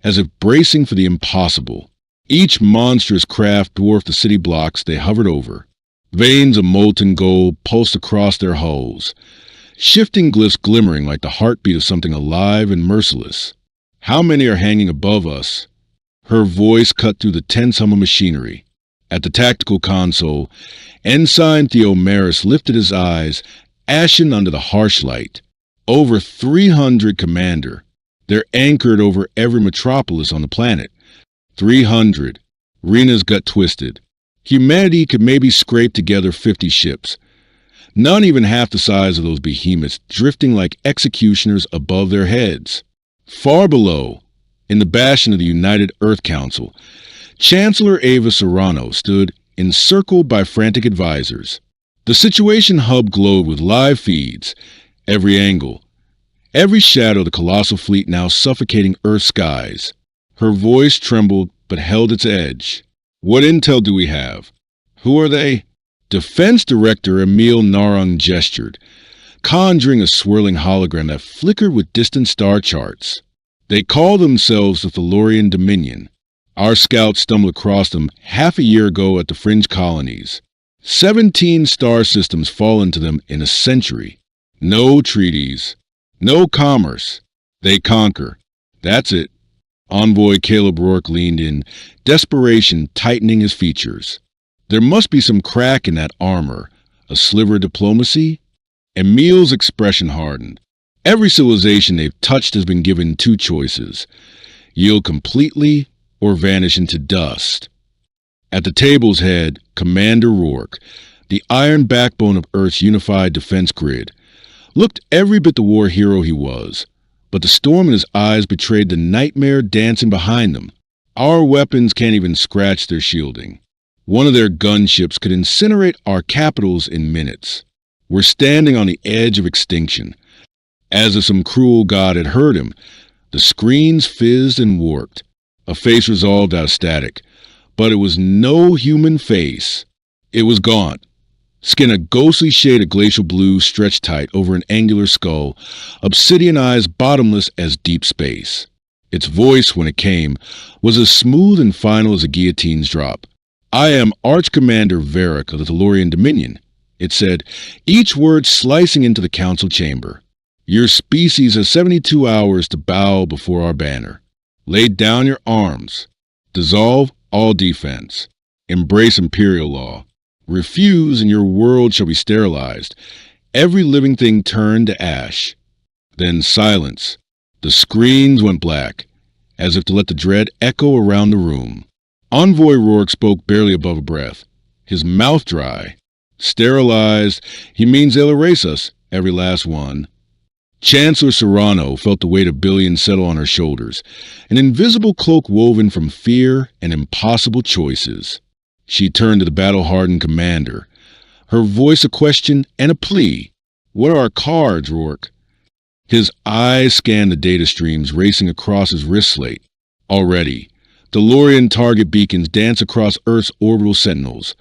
as if bracing for the impossible. Each monstrous craft dwarfed the city blocks they hovered over. Veins of molten gold pulsed across their hulls, shifting glyphs glimmering like the heartbeat of something alive and merciless. How many are hanging above us? Her voice cut through the tense hum of machinery. At the tactical console, Ensign Theomaris lifted his eyes, ashen under the harsh light. Over 300, Commander. They're anchored over every metropolis on the planet. 300. Rena's gut twisted. Humanity could maybe scrape together 50 ships. None even half the size of those behemoths, drifting like executioners above their heads. Far below, in the bastion of the United Earth Council, Chancellor Ava Serrano stood, encircled by frantic advisors. The Situation Hub glowed with live feeds, every angle, every shadow of the colossal fleet now suffocating Earth's skies. Her voice trembled but held its edge. What intel do we have? Who are they? Defense Director Emil Narung gestured, conjuring a swirling hologram that flickered with distant star charts. They call themselves the Thalorian Dominion. Our scouts stumbled across them half a year ago at the fringe colonies. 17 star systems fall into them in a century. No treaties. No commerce. They conquer. That's it. Envoy Caleb Rourke leaned in, desperation tightening his features. There must be some crack in that armor. A sliver of diplomacy? Emil's expression hardened. Every civilization they've touched has been given two choices: yield completely or vanish into dust. At the table's head, Commander Rourke, the iron backbone of Earth's unified defense grid, looked every bit the war hero he was, but the storm in his eyes betrayed the nightmare dancing behind them. Our weapons can't even scratch their shielding. One of their gunships could incinerate our capitals in minutes. We're standing on the edge of extinction. As if some cruel god had heard him, the screens fizzed and warped. A face resolved out of static, but it was no human face. It was gaunt. Skin a ghostly shade of glacial blue stretched tight over an angular skull, obsidian eyes bottomless as deep space. Its voice, when it came, was as smooth and final as a guillotine's drop. "I am Arch-Commander Varric of the Thalorian Dominion," it said, each word slicing into the council chamber. "Your species has 72 hours to bow before our banner. Lay down your arms. Dissolve all defense. Embrace imperial law. Refuse and your world shall be sterilized. Every living thing turned to ash." Then silence. The screens went black, as if to let the dread echo around the room. Envoy Rourke spoke barely above a breath, his mouth dry. "Sterilized, he means they'll erase us, every last one." Chancellor Serrano felt the weight of billions settle on her shoulders, an invisible cloak woven from fear and impossible choices. She turned to the battle-hardened commander, her voice a question and a plea. "What are our cards, Rourke?" His eyes scanned the data streams racing across his wrist slate. Already, DeLorean target beacons dance across Earth's orbital sentinels.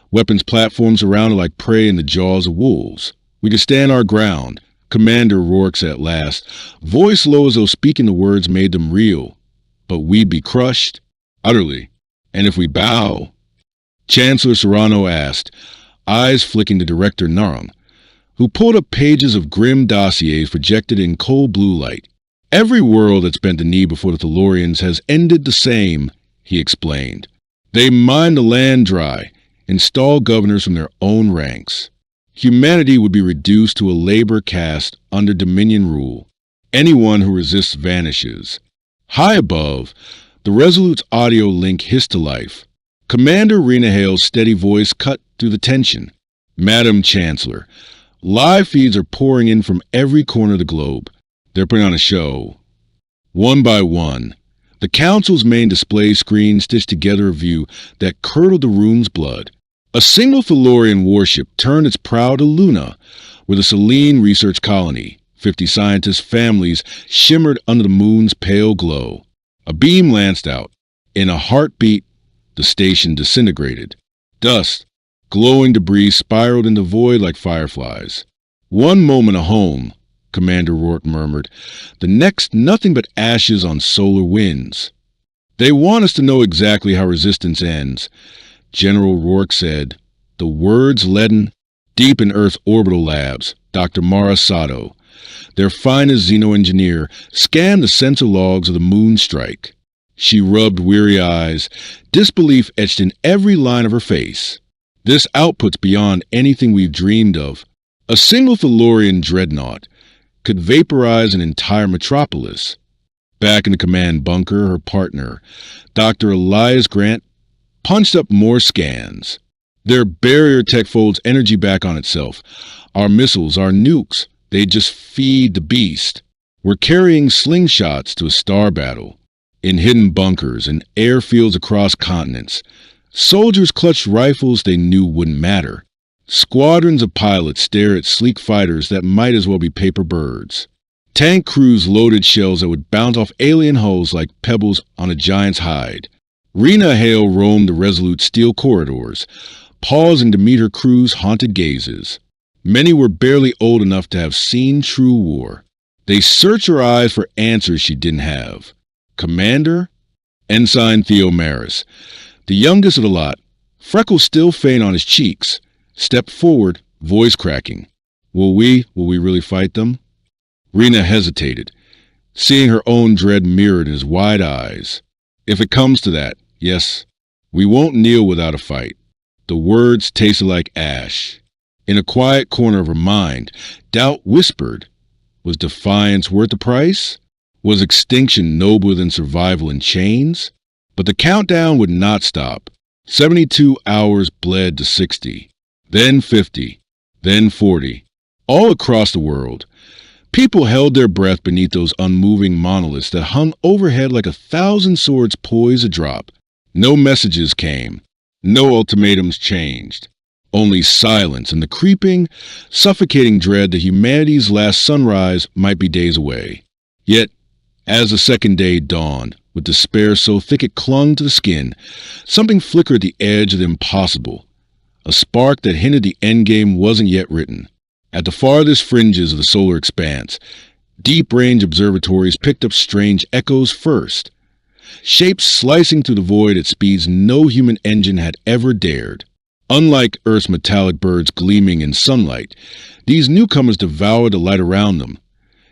Weapons platforms surrounded like prey in the jaws of wolves. "We can stand our ground," Commander Rourke said at last, voice low as though speaking the words made them real. "But we'd be crushed, utterly. And if we bow—" Chancellor Serrano asked, eyes flicking to Director Narung, who pulled up pages of grim dossiers projected in cold blue light. "Every world that's bent the knee before the Thalorians has ended the same," he explained. "They mine the land dry, install governors from their own ranks. Humanity would be reduced to a labor caste under Dominion rule. Anyone who resists vanishes." High above, the Resolute's audio link hissed to life. Commander Rena Hale's steady voice cut through the tension. "Madam Chancellor, live feeds are pouring in from every corner of the globe. They're putting on a show." One by one, the Council's main display screen stitched together a view that curdled the room's blood. A single Tellurian warship turned its prow to Luna, where the Selene research colony, 50 scientists' families, shimmered under the moon's pale glow. A beam lanced out. In a heartbeat, the station disintegrated. Dust, glowing debris spiraled in the void like fireflies. "One moment a home," Commander Rourke murmured. "The next, nothing but ashes on solar winds." "They want us to know exactly how resistance ends," General Rourke said. The words leaden. Deep in Earth's orbital labs, Dr. Mara Sato, their finest xenoengineer, scanned the sensor logs of the moon strike. She rubbed weary eyes, disbelief etched in every line of her face. "This output's beyond anything we've dreamed of. A single Tellurian dreadnought could vaporize an entire metropolis." Back in the command bunker, her partner, Dr. Elias Grant, punched up more scans. "Their barrier tech folds energy back on itself. Our missiles, our nukes, they just feed the beast. We're carrying slingshots to a star battle. In hidden bunkers and airfields across continents, soldiers clutched rifles they knew wouldn't matter. Squadrons of pilots stare at sleek fighters that might as well be paper birds. Tank crews loaded shells that would bounce off alien hulls like pebbles on a giant's hide. Rena Hale roamed the resolute steel corridors, pausing to meet her crew's haunted gazes. Many were barely old enough to have seen true war. They searched her eyes for answers she didn't have. "Commander?" Ensign Theo Maris, the youngest of the lot, freckles still faint on his cheeks, stepped forward, voice cracking. Will we really fight them?" Rena hesitated, seeing her own dread mirrored in his wide eyes. "If it comes to that, yes, we won't kneel without a fight." The words tasted like ash. In a quiet corner of her mind, doubt whispered, was defiance worth the price? Was extinction nobler than survival in chains? But the countdown would not stop. 72 hours bled to 60, then 50, then 40. All across the world, people held their breath beneath those unmoving monoliths that hung overhead like 1,000 swords poised to drop. No messages came. No ultimatums changed. Only silence and the creeping, suffocating dread that humanity's last sunrise might be days away. Yet, as the second day dawned, with despair so thick it clung to the skin, something flickered at the edge of the impossible. A spark that hinted the endgame wasn't yet written. At the farthest fringes of the solar expanse, deep-range observatories picked up strange echoes first. Shapes slicing through the void at speeds no human engine had ever dared. Unlike Earth's metallic birds gleaming in sunlight, these newcomers devoured the light around them.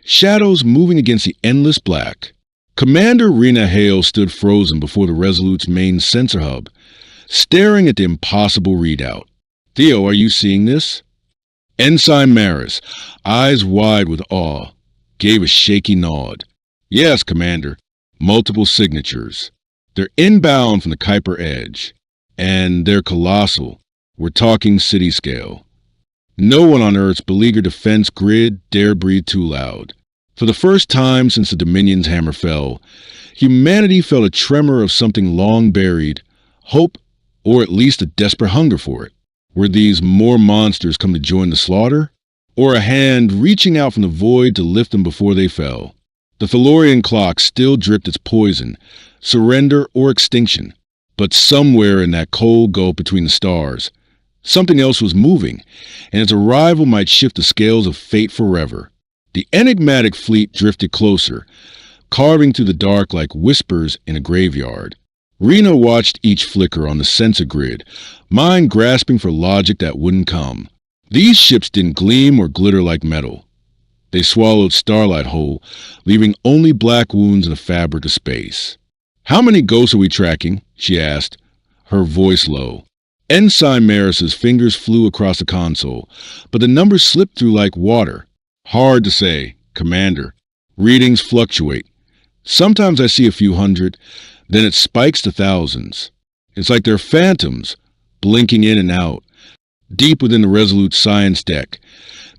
Shadows moving against the endless black. Commander Rena Hale stood frozen before the Resolute's main sensor hub, staring at the impossible readout. "Theo, are you seeing this?" Ensign Maris, eyes wide with awe, gave a shaky nod. "Yes, Commander. Multiple signatures. They're inbound from the Kuiper Edge. And they're colossal. We're talking city scale. No one on Earth's beleaguered defense grid dare breathe too loud. For the first time since the Dominion's hammer fell, humanity felt a tremor of something long buried, hope, or at least a desperate hunger for it. Were these more monsters come to join the slaughter? Or a hand reaching out from the void to lift them before they fell? The Tellurian clock still dripped its poison, surrender or extinction. But somewhere in that cold gulf between the stars, something else was moving, and its arrival might shift the scales of fate forever. The enigmatic fleet drifted closer, carving through the dark like whispers in a graveyard. Rena watched each flicker on the sensor grid, mind grasping for logic that wouldn't come. These ships didn't gleam or glitter like metal. They swallowed starlight whole, leaving only black wounds in the fabric of space. "How many ghosts are we tracking?" she asked, her voice low. Ensign Maris's fingers flew across the console, but the numbers slipped through like water. "Hard to say, Commander. Readings fluctuate. Sometimes I see a few hundred, then it spikes to thousands. It's like they're phantoms, blinking in and out." Deep within the Resolute science deck,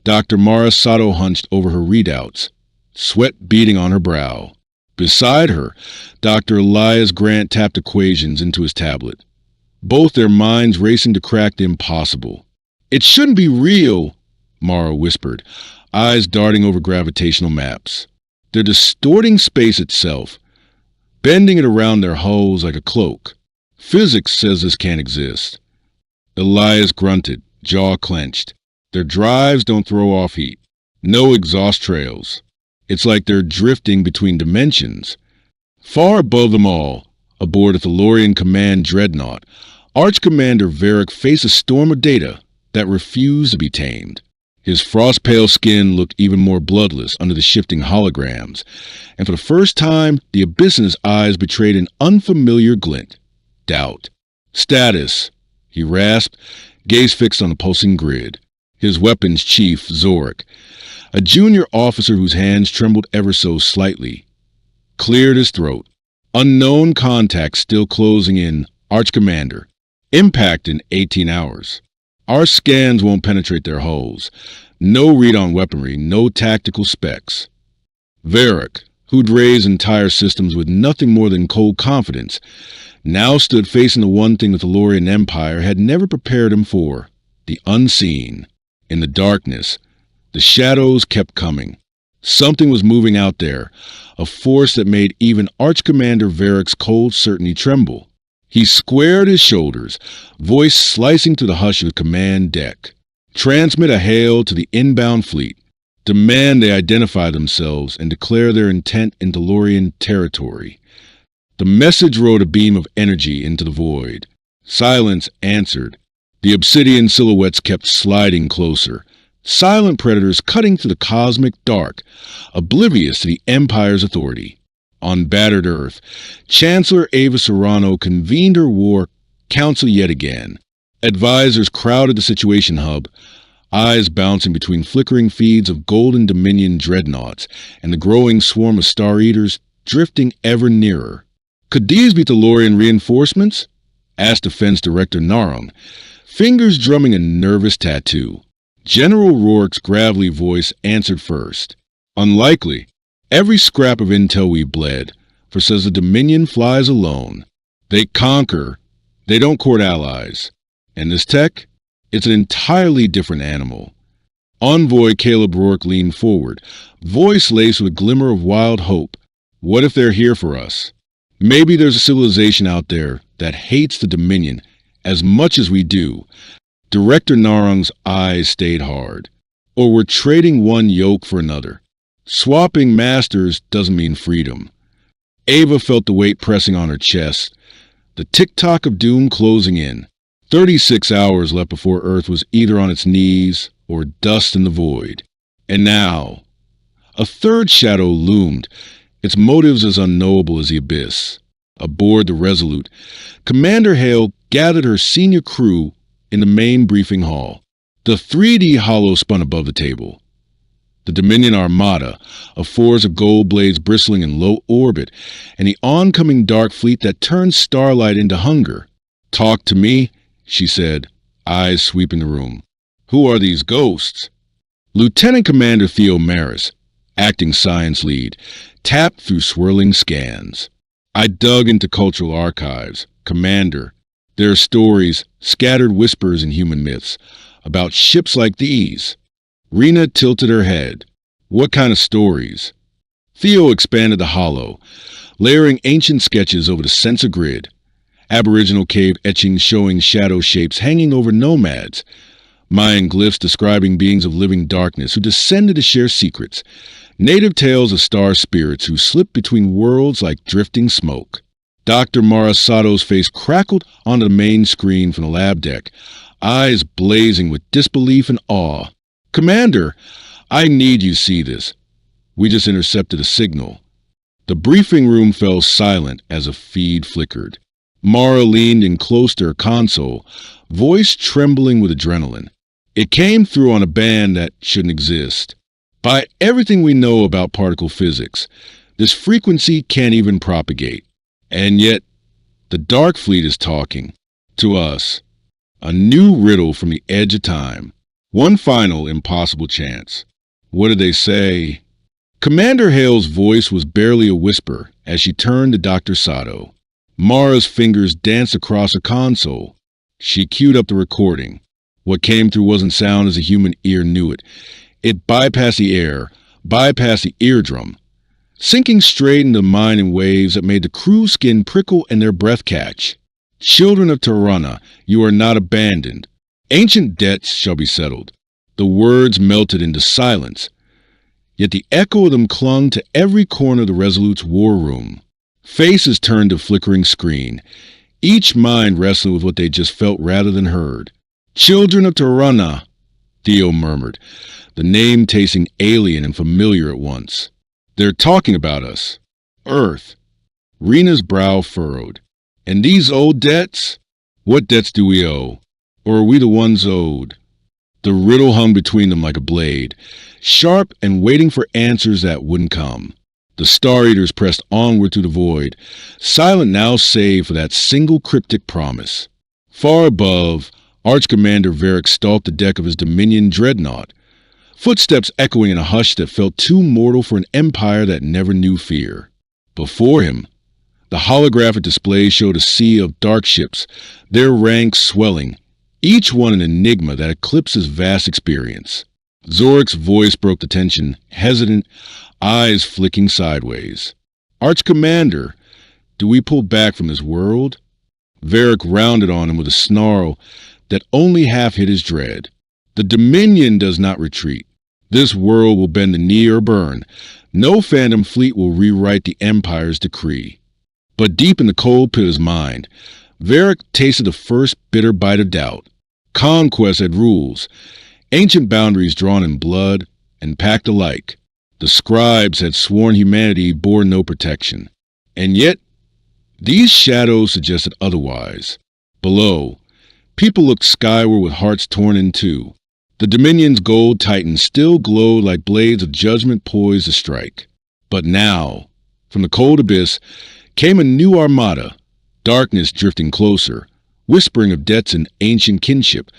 Dr. Mara Sato hunched over her readouts, sweat beading on her brow. Beside her, Dr. Elias Grant tapped equations into his tablet. both their minds racing to crack the impossible. "It shouldn't be real," Mara whispered, eyes darting over gravitational maps. "They're distorting space itself, bending it around their hulls like a cloak. Physics says this can't exist." Elias grunted, jaw clenched. "Their drives don't throw off heat. No exhaust trails. It's like they're drifting between dimensions." Far above them all, aboard a Thalorian command dreadnought, Arch Commander Varric faced a storm of data that refused to be tamed. His frost-pale skin looked even more bloodless under the shifting holograms, and for the first time, the abyss in his eyes betrayed an unfamiliar glint. Doubt. "Status," he rasped, gaze fixed on the pulsing grid. His weapons chief, Zorik, a junior officer whose hands trembled ever so slightly, cleared his throat. "Unknown contact still closing in, Arch Commander. Impact in 18 hours. Our scans won't penetrate their hulls. No read on weaponry, no tactical specs." Varric, who'd raised entire systems with nothing more than cold confidence, now stood facing the one thing the Thalorian Empire had never prepared him for: the unseen. In the darkness, the shadows kept coming. Something was moving out there, a force that made even Arch Commander Varric's cold certainty tremble. He squared his shoulders, voice slicing through the hush of the command deck. "Transmit a hail to the inbound fleet. Demand they identify themselves and declare their intent in Thalorian territory." The message rode a beam of energy into the void. Silence answered. The obsidian silhouettes kept sliding closer. Silent predators cutting through the cosmic dark, oblivious to the Empire's authority. On battered Earth, Chancellor Ava Serrano convened her war council yet again. Advisors crowded the Situation Hub, eyes bouncing between flickering feeds of Golden Dominion dreadnoughts and the growing swarm of Star Eaters drifting ever nearer. "Could these be Thalorian reinforcements?" asked Defense Director Narung, fingers drumming a nervous tattoo. General Rourke's gravelly voice answered first. "Unlikely. Every scrap of intel we bled, for says the Dominion flies alone. They conquer. They don't court allies. And this tech? It's an entirely different animal." Envoy Caleb Rourke leaned forward, voice laced with a glimmer of wild hope. "What if they're here for us? Maybe there's a civilization out there that hates the Dominion as much as we do." Director Narung's eyes stayed hard. "Or we're trading one yoke for another. Swapping masters doesn't mean freedom." Ava felt the weight pressing on her chest, the tick-tock of doom closing in. 36 hours left before Earth was either on its knees or dust in the void. And now, a third shadow loomed, its motives as unknowable as the abyss. Aboard the Resolute, Commander Hale gathered her senior crew in the main briefing hall. The 3D hollow spun above the table. The Dominion Armada, a force of gold blades bristling in low orbit, and the oncoming dark fleet that turned starlight into hunger. "Talk to me," she said, eyes sweeping the room. "Who are these ghosts?" Lieutenant Commander Theo Maris, acting science lead, tapped through swirling scans. "I dug into cultural archives. Commander, there are stories, scattered whispers in human myths, about ships like these." Rena tilted her head. "What kind of stories?" Theo expanded the hollow, layering ancient sketches over the sensor grid. Aboriginal cave etchings showing shadow shapes hanging over nomads. Mayan glyphs describing beings of living darkness who descended to share secrets. Native tales of star spirits who slipped between worlds like drifting smoke. Dr. Mara Sato's face crackled onto the main screen from the lab deck, eyes blazing with disbelief and awe. "Commander, I need you to see this. We just intercepted a signal." The briefing room fell silent as a feed flickered. Mara leaned in close to her console, voice trembling with adrenaline. "It came through on a band that shouldn't exist. By everything we know about particle physics, this frequency can't even propagate. And yet, the Dark Fleet is talking. To us. A new riddle from the edge of time. One final impossible chance. What did they say?" Commander Hale's voice was barely a whisper as she turned to Dr. Sato. Mara's fingers danced across her console. She queued up the recording. What came through wasn't sound as a human ear knew it. It bypassed the air, bypassed the eardrum, sinking straight into the mind in waves that made the crew's skin prickle and their breath catch. Children of Tirana, you are not abandoned. Ancient debts shall be settled. The words melted into silence, yet the echo of them clung to every corner of the Resolute's war room. Faces turned to flickering screen, each mind wrestling with what they just felt rather than heard. Children of Tirana, Theo murmured, the name tasting alien and familiar at once. They're talking about us. Earth. Rena's brow furrowed. And these old debts? What debts do we owe? Or are we the ones owed? The riddle hung between them like a blade, sharp and waiting for answers that wouldn't come. The Star Eaters pressed onward through the void, silent now save for that single cryptic promise. Far above, Arch-Commander Varric stalked the deck of his Dominion dreadnought, footsteps echoing in a hush that felt too mortal for an empire that never knew fear. Before him, the holographic display showed a sea of dark ships, their ranks swelling, each one an enigma that eclipsed his vast experience. Zoric's voice broke the tension, hesitant, eyes flicking sideways. Arch-Commander, do we pull back from this world? Varric rounded on him with a snarl that only half hid his dread. The Dominion does not retreat. This world will bend the knee or burn. No phantom fleet will rewrite the Empire's decree. But deep in the cold pit of his mind, Varric tasted the first bitter bite of doubt. Conquest had rules, ancient boundaries drawn in blood and packed alike. The scribes had sworn humanity bore no protection. And yet, these shadows suggested otherwise. Below, people looked skyward with hearts torn in two. The Dominion's gold titans still glowed like blades of judgment poised to strike. But now, from the cold abyss, came a new armada, darkness drifting closer, whispering of debts and ancient kinship,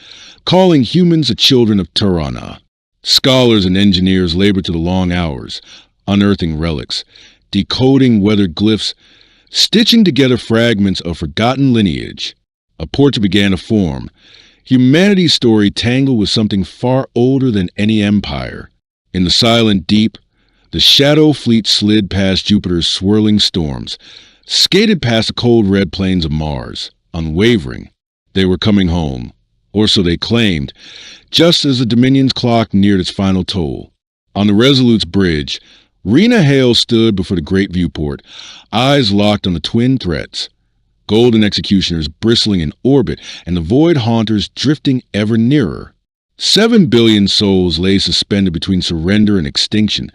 calling humans the children of Tirana. Scholars and engineers labored to the long hours, unearthing relics, decoding weathered glyphs, stitching together fragments of forgotten lineage. A portrait began to form, humanity's story tangled with something far older than any empire. In the silent deep, the shadow fleet slid past Jupiter's swirling storms, skated past the cold red plains of Mars, unwavering. They were coming home, or so they claimed, just as the Dominion's clock neared its final toll. On the Resolute's bridge, Rena Hale stood before the great viewport, eyes locked on the twin threats. Golden executioners bristling in orbit and the void haunters drifting ever nearer. 7 billion souls lay suspended between surrender and extinction,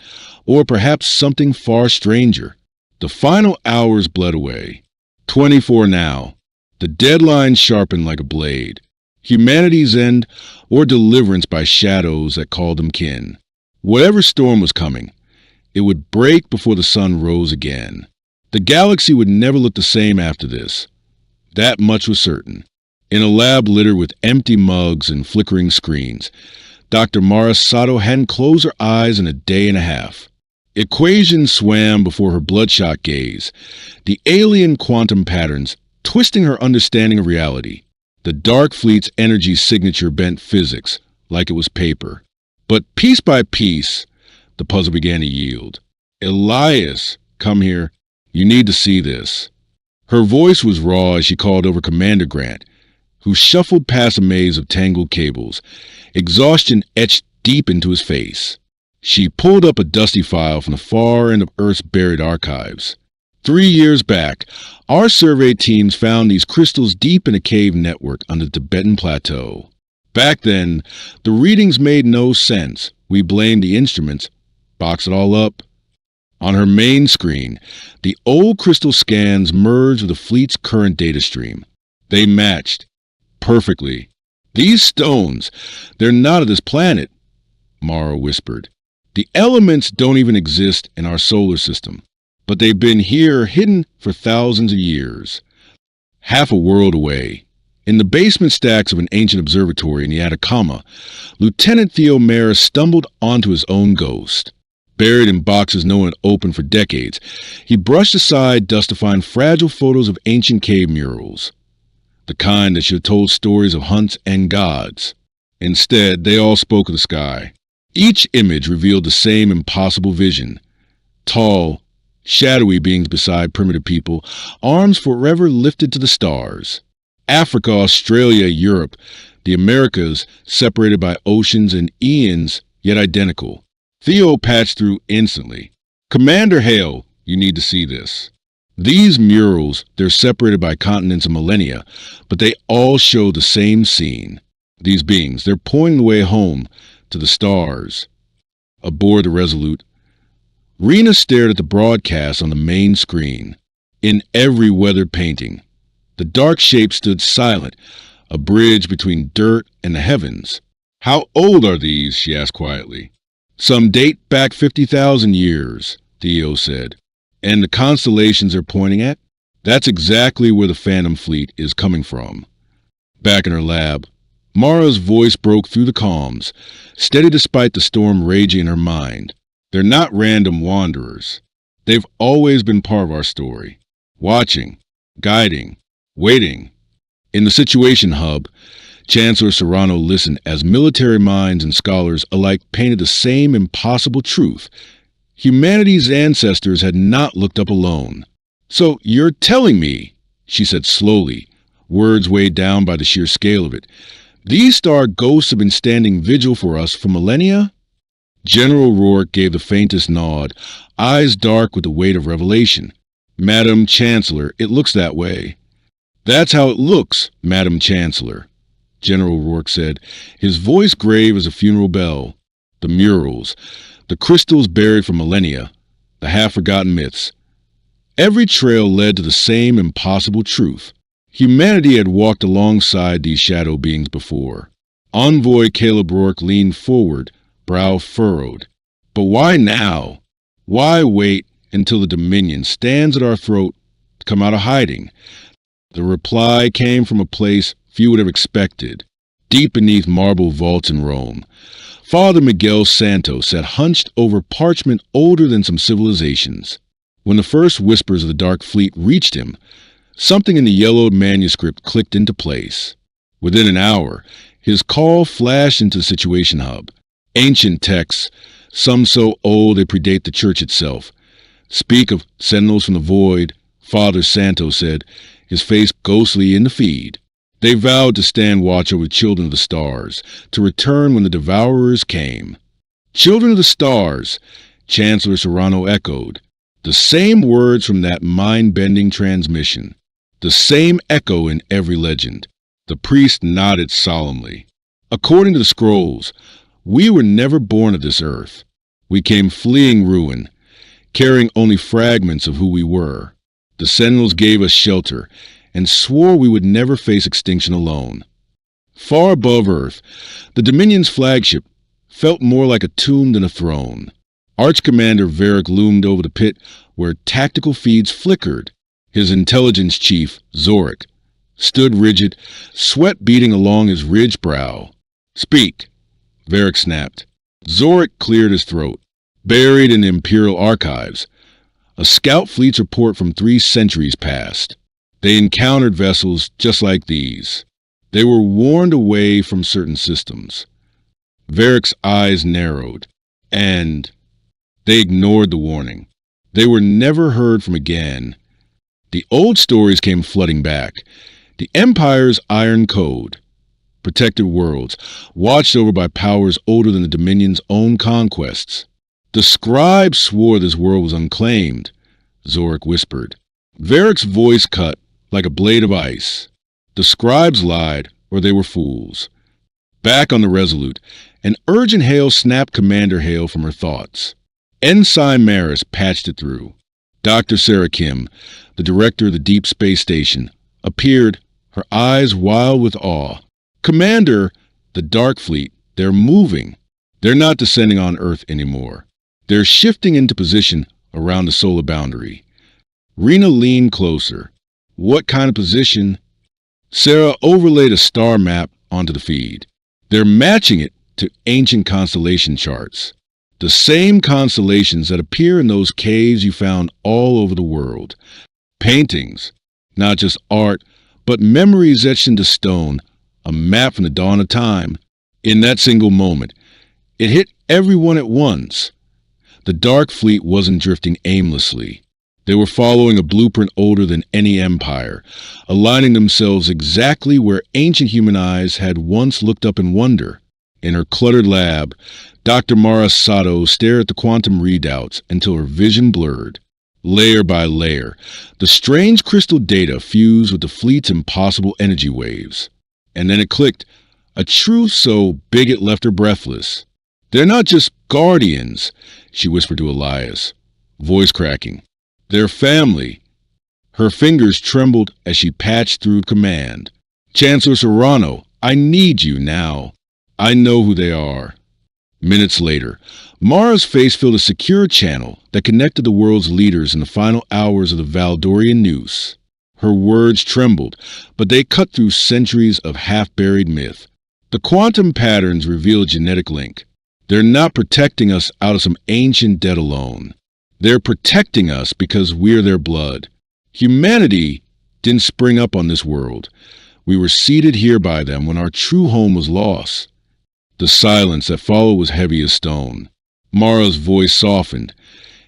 or perhaps something far stranger. The final hours bled away. 24 now. The deadline sharpened like a blade. Humanity's end, or deliverance by shadows that called them kin. Whatever storm was coming, it would break before the sun rose again. The galaxy would never look the same after this. That much was certain. In a lab littered with empty mugs and flickering screens, Dr. Mara Sato hadn't closed her eyes in a day and a half. Equations swam before her bloodshot gaze, the alien quantum patterns twisting her understanding of reality. The Dark Fleet's energy signature bent physics like it was paper. But piece by piece, the puzzle began to yield. Elias, come here. You need to see this. Her voice was raw as she called over Commander Grant, who shuffled past a maze of tangled cables, exhaustion etched deep into his face. She pulled up a dusty file from the far end of Earth's buried archives. 3 years back, our survey teams found these crystals deep in a cave network on the Tibetan Plateau. Back then, the readings made no sense. We blamed the instruments. Box it all up. On her main screen, the old crystal scans merged with the fleet's current data stream. They matched perfectly. These stones, they're not of this planet, Mara whispered. The elements don't even exist in our solar system, but they've been here hidden for thousands of years. Half a world away, in the basement stacks of an ancient observatory in the Atacama, Lieutenant Theo Mara stumbled onto his own ghost. buried in boxes no one opened for decades. He brushed aside dust to find fragile photos of ancient cave murals, the kind that should have told stories of hunts and gods. Instead, they all spoke of the sky. Each image revealed the same impossible vision: tall, shadowy beings beside primitive people, arms forever lifted to the stars. Africa, Australia, Europe, the Americas separated by oceans and eons, yet identical. Theo patched through instantly. "Commander Hale, you need to see this." These murals, they're separated by continents and millennia, but they all show the same scene. These beings, they're pointing the way home, to the stars. Aboard the Resolute, Rena stared at the broadcast on the main screen. In every weathered painting, the dark shape stood silent, a bridge between dirt and the heavens. "How old are these?" she asked quietly. "Some date back 50,000 years, Theo said. "And the constellations they're pointing at? That's exactly where the Phantom Fleet is coming from." Back in her lab, Mara's voice broke through the calms, steady despite the storm raging in her mind. "They're not random wanderers. They've always been part of our story. Watching, guiding, waiting." In the Situation Hub, Chancellor Serrano listened as military minds and scholars alike painted the same impossible truth. Humanity's ancestors had not looked up alone. "So you're telling me," she said slowly, words weighed down by the sheer scale of it, "these star ghosts have been standing vigil for us for millennia?" General Rourke gave the faintest nod, eyes dark with the weight of revelation. "Madam Chancellor, it looks that way." "That's how it looks, Madam Chancellor," General Rourke said, his voice grave as a funeral bell. "The murals, the crystals buried for millennia, the half-forgotten myths. Every trail led to the same impossible truth. Humanity had walked alongside these shadow beings before." Envoy Caleb Rourke leaned forward, brow furrowed. "But why now? Why wait until the Dominion stands at our throat to come out of hiding?" The reply came from a place few would have expected, deep beneath marble vaults in Rome. Father Miguel Santos sat hunched over parchment older than some civilizations. When the first whispers of the Dark Fleet reached him, something in the yellowed manuscript clicked into place. Within an hour, his call flashed into the Situation Hub. Ancient texts, some so old they predate the church itself, speak of sentinels from the void. Father Santos said, his face ghostly in the feed. They vowed to stand watch over the children of the stars, to return when the devourers came. "Children of the stars," Chancellor Serrano echoed. The same words from that mind-bending transmission. The same echo in every legend. The priest nodded solemnly. "According to the scrolls, we were never born of this earth. We came fleeing ruin, carrying only fragments of who we were. The sentinels gave us shelter and swore we would never face extinction alone." Far above Earth, the Dominion's flagship felt more like a tomb than a throne. Arch-Commander Varric loomed over the pit where tactical feeds flickered. His intelligence chief, Zorik, stood rigid, sweat beading along his ridged brow. "Speak," Varric snapped. Zorik cleared his throat. "Buried in the Imperial archives, a scout fleet's report from 3 centuries past. They encountered vessels just like these. They were warned away from certain systems." Varric's eyes narrowed. "And they ignored the warning. They were never heard from again." The old stories came flooding back. The Empire's iron code. Protected worlds, watched over by powers older than the Dominion's own conquests. "The scribes swore this world was unclaimed," Zorik whispered. Varric's voice cut like a blade of ice. "The scribes lied, or they were fools." Back on the Resolute, an urgent hail snapped Commander Hale from her thoughts. Ensign Maris patched it through. Dr. Sarah Kim, the director of the Deep Space Station, appeared, her eyes wild with awe. "Commander, the Dark Fleet, they're moving. They're not descending on Earth anymore. They're shifting into position around the solar boundary." Rena leaned closer. "What kind of position?" Sarah overlaid a star map onto the feed. "They're matching it to ancient constellation charts. The same constellations that appear in those caves you found all over the world. Paintings, not just art, but memories etched into stone, a map from the dawn of time. In that single moment, it hit everyone at once. The Dark Fleet wasn't drifting aimlessly. They were following a blueprint older than any empire, aligning themselves exactly where ancient human eyes had once looked up in wonder. In her cluttered lab, Dr. Mara Sato stared at the quantum readouts until her vision blurred. Layer by layer, the strange crystal data fused with the fleet's impossible energy waves. And then it clicked, a truth so big it left her breathless. "They're not just guardians," she whispered to Elias, voice cracking. "They're family." Her fingers trembled as she patched through command. "Chancellor Serrano, I need you now. I know who they are." Minutes later, Mara's face filled a secure channel that connected the world's leaders in the final hours of the Valdorian noose. Her words trembled, but they cut through centuries of half-buried myth. The quantum patterns reveal a genetic link. They're not protecting us out of some ancient debt alone. They're protecting us because we're their blood. Humanity didn't spring up on this world. We were seeded here by them when our true home was lost. The silence that followed was heavy as stone. Mara's voice softened,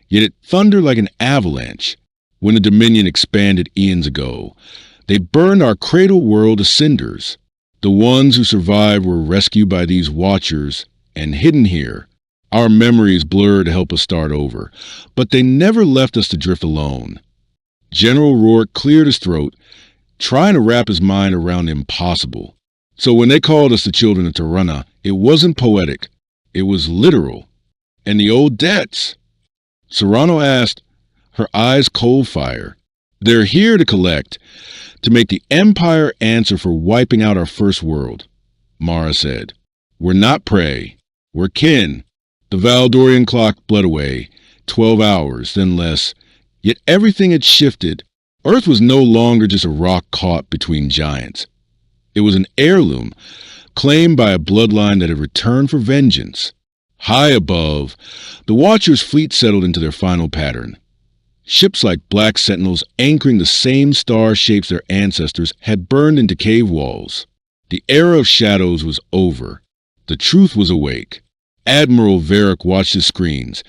yet it thundered like an avalanche. When the Dominion expanded eons ago, they burned our cradle world to cinders. The ones who survived were rescued by these watchers and hidden here. Our memories blurred to help us start over, but they never left us to drift alone. General Rourke cleared his throat, trying to wrap his mind around the impossible. So when they called us the children of Tirana, it wasn't poetic. It was literal. And the old debts? Serrano asked, her eyes cold fire. "They're here to collect, to make the Empire answer for wiping out our first world," Mara said. "We're not prey. We're kin." The Valdorian clock bled away, 12 hours, then less. Yet everything had shifted. Earth was no longer just a rock caught between giants. It was an heirloom, claimed by a bloodline that had returned for vengeance. High above, the Watchers' fleet settled into their final pattern. Ships like black sentinels anchoring the same star shapes their ancestors had burned into cave walls. The era of shadows was over. The truth was awake. Admiral Varric watched his screens,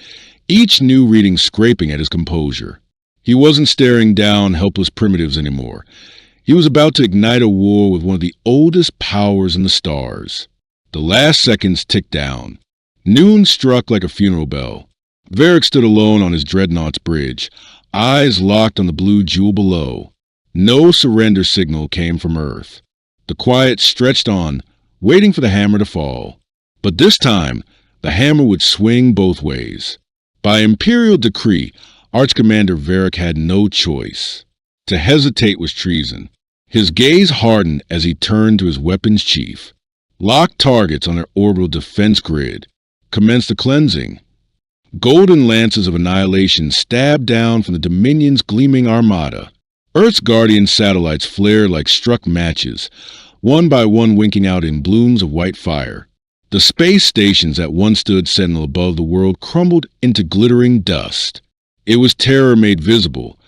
each new reading scraping at his composure. He wasn't staring down helpless primitives anymore. He was about to ignite a war with one of the oldest powers in the stars. The last seconds ticked down. Noon struck like a funeral bell. Varric stood alone on his dreadnought's bridge, eyes locked on the blue jewel below. No surrender signal came from Earth. The quiet stretched on, waiting for the hammer to fall. But this time, the hammer would swing both ways. By imperial decree, Arch-Commander Varric had no choice. To hesitate was treason. His gaze hardened as he turned to his weapons chief. Lock targets on their orbital defense grid. Commenced the cleansing. Golden lances of annihilation stabbed down from the Dominion's gleaming armada. Earth's guardian satellites flared like struck matches, one by one winking out in blooms of white fire. The space stations that once stood sentinel above the world crumbled into glittering dust. It was terror made visible,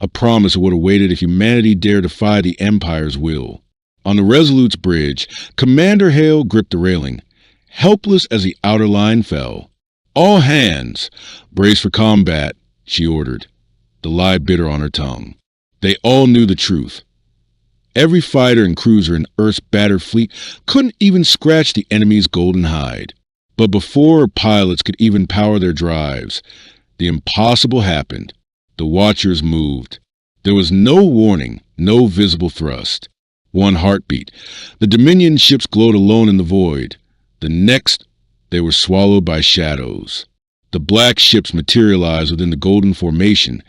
a promise of what awaited if humanity dared defy the Empire's will. On the Resolute's bridge, Commander Hale gripped the railing, helpless as the outer line fell. "All hands! Brace for combat," she ordered, the lie bitter on her tongue. They all knew the truth. Every fighter and cruiser in Earth's battered fleet couldn't even scratch the enemy's golden hide. But before pilots could even power their drives, the impossible happened. The Watchers moved. There was no warning, no visible thrust. One heartbeat. The Dominion ships glowed alone in the void. The next, they were swallowed by shadows. The black ships materialized within the golden formation,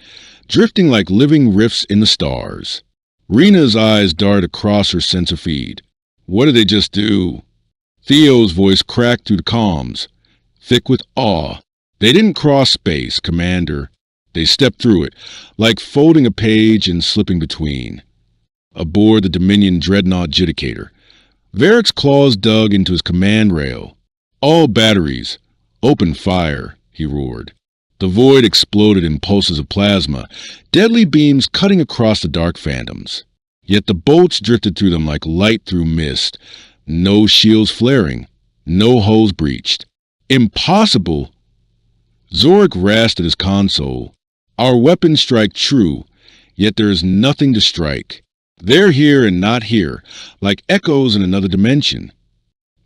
drifting like living rifts in the stars. Rena's eyes darted across her sensor feed. What did they just do? Theo's voice cracked through the comms, thick with awe. They didn't cross space, Commander. They stepped through it, like folding a page and slipping between. Aboard the Dominion dreadnought Judicator, Varric's claws dug into his command rail. All batteries, "Open fire," he roared. The void exploded in pulses of plasma, deadly beams cutting across the dark phantoms. Yet the bolts drifted through them like light through mist. No shields flaring, no holes breached. Impossible! Zorik rasped at his console. Our weapons strike true, yet there is nothing to strike. They're here and not here, like echoes in another dimension.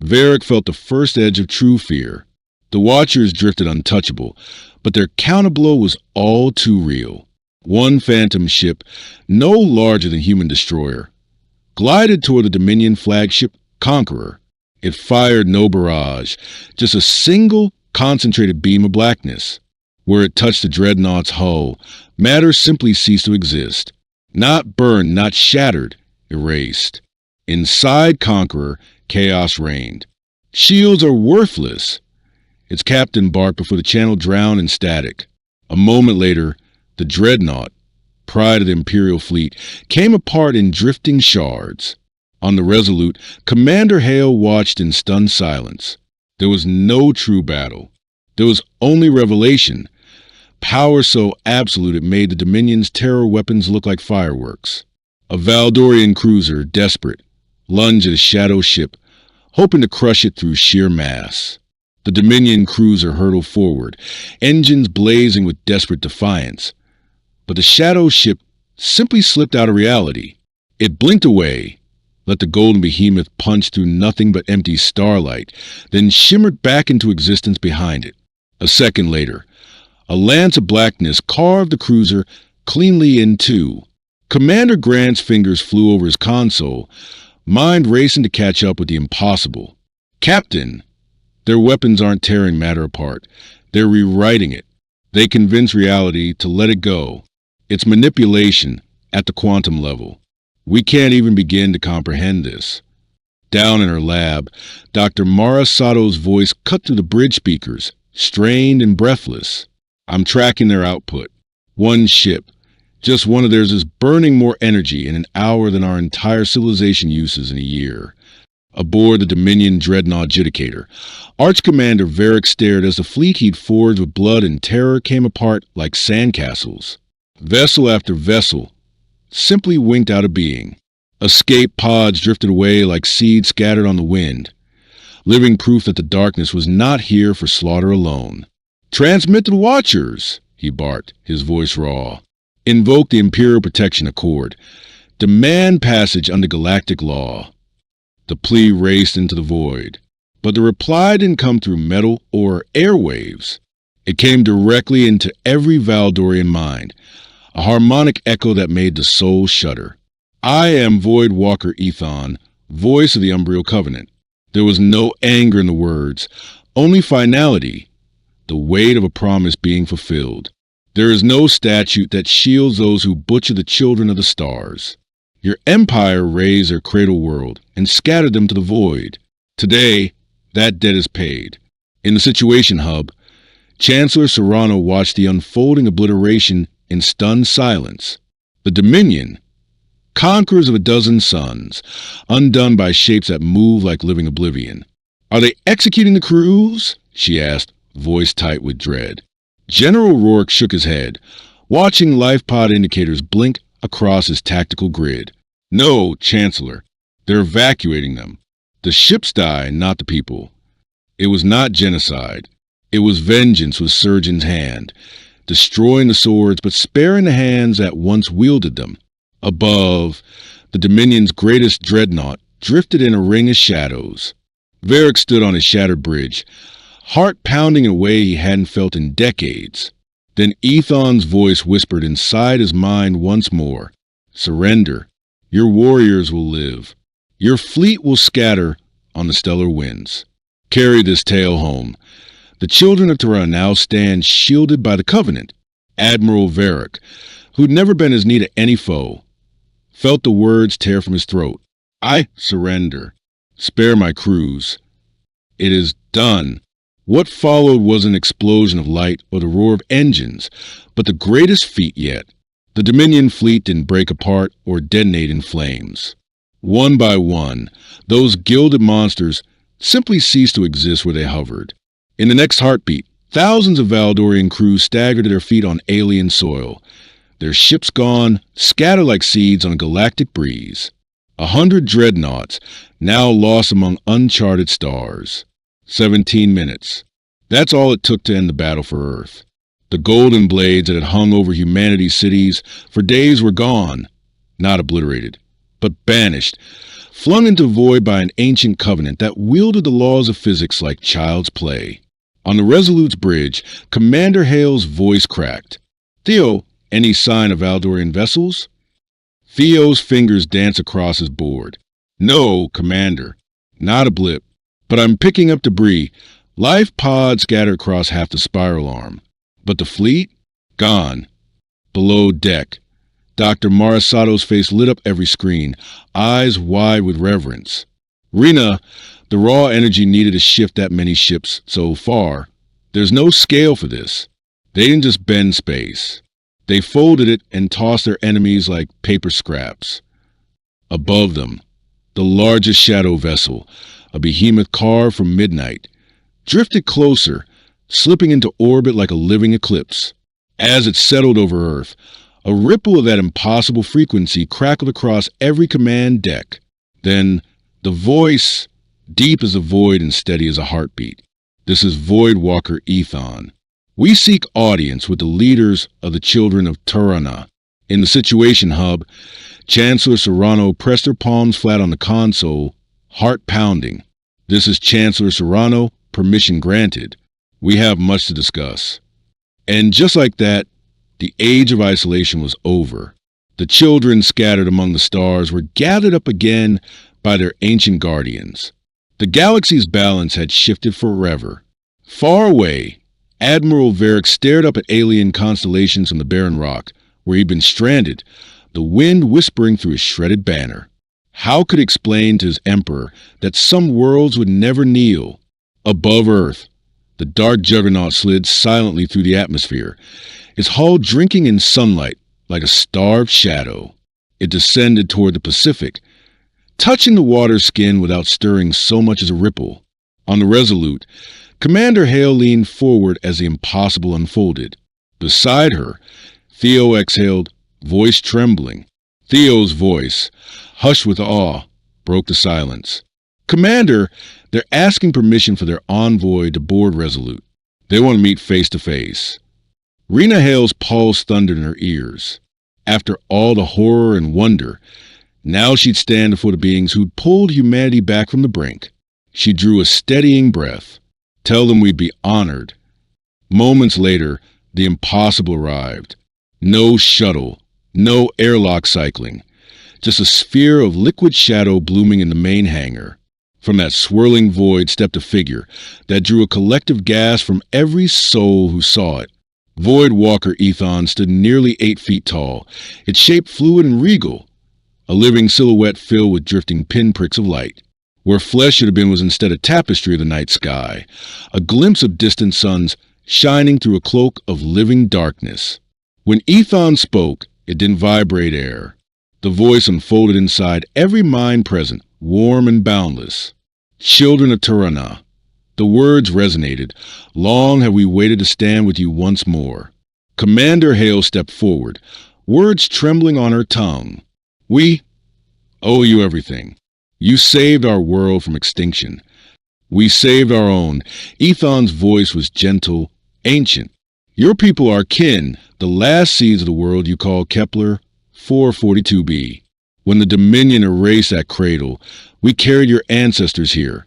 Varric felt the first edge of true fear. The Watchers drifted untouchable, but their counterblow was all too real. One phantom ship, no larger than human destroyer, glided toward the Dominion flagship Conqueror. It fired no barrage, just a single concentrated beam of blackness. Where it touched the dreadnought's hull, matter simply ceased to exist. Not burned, not shattered, erased. Inside Conqueror, chaos reigned. Shields are worthless. Its captain barked before the channel drowned in static. A moment later, the dreadnought, pride of the Imperial fleet, came apart in drifting shards. On the Resolute, Commander Hale watched in stunned silence. There was no true battle. There was only revelation. Power so absolute it made the Dominion's terror weapons look like fireworks. A Valdorian cruiser, desperate, lunged at a shadow ship, hoping to crush it through sheer mass. The Dominion cruiser hurtled forward, engines blazing with desperate defiance. But the shadow ship simply slipped out of reality. It blinked away, let the golden behemoth punch through nothing but empty starlight, then shimmered back into existence behind it. A second later, a lance of blackness carved the cruiser cleanly in two. Commander Grant's fingers flew over his console, mind racing to catch up with the impossible. "Captain!" Their weapons aren't tearing matter apart. They're rewriting it. They convince reality to let it go. It's manipulation at the quantum level. We can't even begin to comprehend this. Down in her lab, Dr. Mara Sato's voice cut through the bridge speakers, strained and breathless. "I'm tracking their output. One ship, just one of theirs, is burning more energy in an hour than our entire civilization uses in a year." Aboard the Dominion Dreadnought Judicator, Arch Commander Varric stared as the fleet he'd forged with blood and terror came apart like sandcastles. Vessel after vessel simply winked out of being. Escape pods drifted away like seeds scattered on the wind, living proof that the darkness was not here for slaughter alone. "Transmit to the Watchers," he barked, his voice raw. "Invoke the Imperial Protection Accord. Demand passage under galactic law." The plea raced into the void, but the reply didn't come through metal or airwaves. It came directly into every Valdorian mind, a harmonic echo that made the soul shudder. "I am Void Walker Ethon, voice of the Umbrial Covenant." There was no anger in the words, only finality, the weight of a promise being fulfilled. "There is no statute that shields those who butcher the children of the stars. Your empire razed their cradle world and scattered them to the void. Today, that debt is paid." In the Situation Hub, Chancellor Serrano watched the unfolding obliteration in stunned silence. The Dominion, conquerors of a dozen suns, undone by shapes that move like living oblivion. "Are they executing the crews?" she asked, voice tight with dread. General Rourke shook his head, watching life pod indicators blink across his tactical grid. "No, Chancellor. They're evacuating them. The ships die, not the people." It was not genocide. It was vengeance with Surgeon's hand, destroying the swords but sparing the hands that once wielded them. Above, the Dominion's greatest dreadnought drifted in a ring of shadows. Varric stood on his shattered bridge, heart pounding in a way he hadn't felt in decades. Then Ethon's voice whispered inside his mind once more. "Surrender. Your warriors will live. Your fleet will scatter on the stellar winds." Carry this tale home. The children of Terra now stand shielded by the Covenant. Admiral Varric, who'd never been his knee to any foe, felt the words tear from his throat. "I surrender. Spare my crews." It is done. What followed wasn't an explosion of light or the roar of engines, but the greatest feat yet. The Dominion fleet didn't break apart or detonate in flames. One by one, those gilded monsters simply ceased to exist where they hovered. In the next heartbeat, thousands of Valdorian crews staggered to their feet on alien soil. Their ships gone, scattered like seeds on a galactic breeze. 100 dreadnoughts, now lost among uncharted stars. 17 minutes. That's all it took to end the battle for Earth. The golden blades that had hung over humanity's cities for days were gone, not obliterated, but banished, flung into void by an ancient covenant that wielded the laws of physics like child's play. On the Resolute's bridge, Commander Hale's voice cracked. "Theo, any sign of Valdorian vessels?" Theo's fingers danced across his board. "No, Commander. Not a blip. But I'm picking up debris. Life pods scattered across half the spiral arm. But the fleet? Gone. Below deck." Dr. Marisato's face lit up every screen, eyes wide with reverence. "Rena, the raw energy needed to shift that many ships so far. There's no scale for this. They didn't just bend space. They folded it and tossed their enemies like paper scraps." Above them, the largest shadow vessel, a behemoth carved from midnight, drifted closer, slipping into orbit like a living eclipse. As it settled over Earth, a ripple of that impossible frequency crackled across every command deck. Then, the voice, deep as a void and steady as a heartbeat. "This is Voidwalker Ethon. We seek audience with the leaders of the children of Turana." In the Situation Hub, Chancellor Serrano pressed her palms flat on the console, heart pounding. "This is Chancellor Serrano. Permission granted. We have much to discuss." And just like that, the age of isolation was over. The children scattered among the stars were gathered up again by their ancient guardians. The galaxy's balance had shifted forever. Far away, Admiral Varric stared up at alien constellations from the barren rock, where he'd been stranded, the wind whispering through his shredded banner. How could he explain to his emperor that some worlds would never kneel? Above Earth, the dark juggernaut slid silently through the atmosphere, its hull drinking in sunlight like a starved shadow. It descended toward the Pacific, touching the water's skin without stirring so much as a ripple. On the Resolute, Commander Hale leaned forward as the impossible unfolded. Beside her, Theo exhaled, voice trembling. Theo's voice, hushed with awe, broke the silence. "Commander, they're asking permission for their envoy to board Resolute. They want to meet face to face." Rena Hale's pulse thundered in her ears. After all the horror and wonder, now she'd stand before the beings who'd pulled humanity back from the brink. She drew a steadying breath. Tell them we'd be honored. Moments later, the impossible arrived. No shuttle, no airlock cycling, just a sphere of liquid shadow blooming in the main hangar. From that swirling void stepped a figure that drew a collective gasp from every soul who saw it. Voidwalker Ethon stood nearly 8 feet tall, its shape fluid and regal, a living silhouette filled with drifting pinpricks of light. Where flesh should have been was instead a tapestry of the night sky, a glimpse of distant suns shining through a cloak of living darkness. When Ethon spoke, it didn't vibrate air. The voice unfolded inside every mind present, warm and boundless. "Children of Turana." The words resonated. Long have we waited to stand with you once more. Commander Hale stepped forward, words trembling on her tongue. "We owe you everything. You saved our world from extinction. We saved our own." Ethon's voice was gentle, ancient. "Your people are kin, the last seeds of the world you call Kepler 442b. When the Dominion erased that cradle, we carried your ancestors here,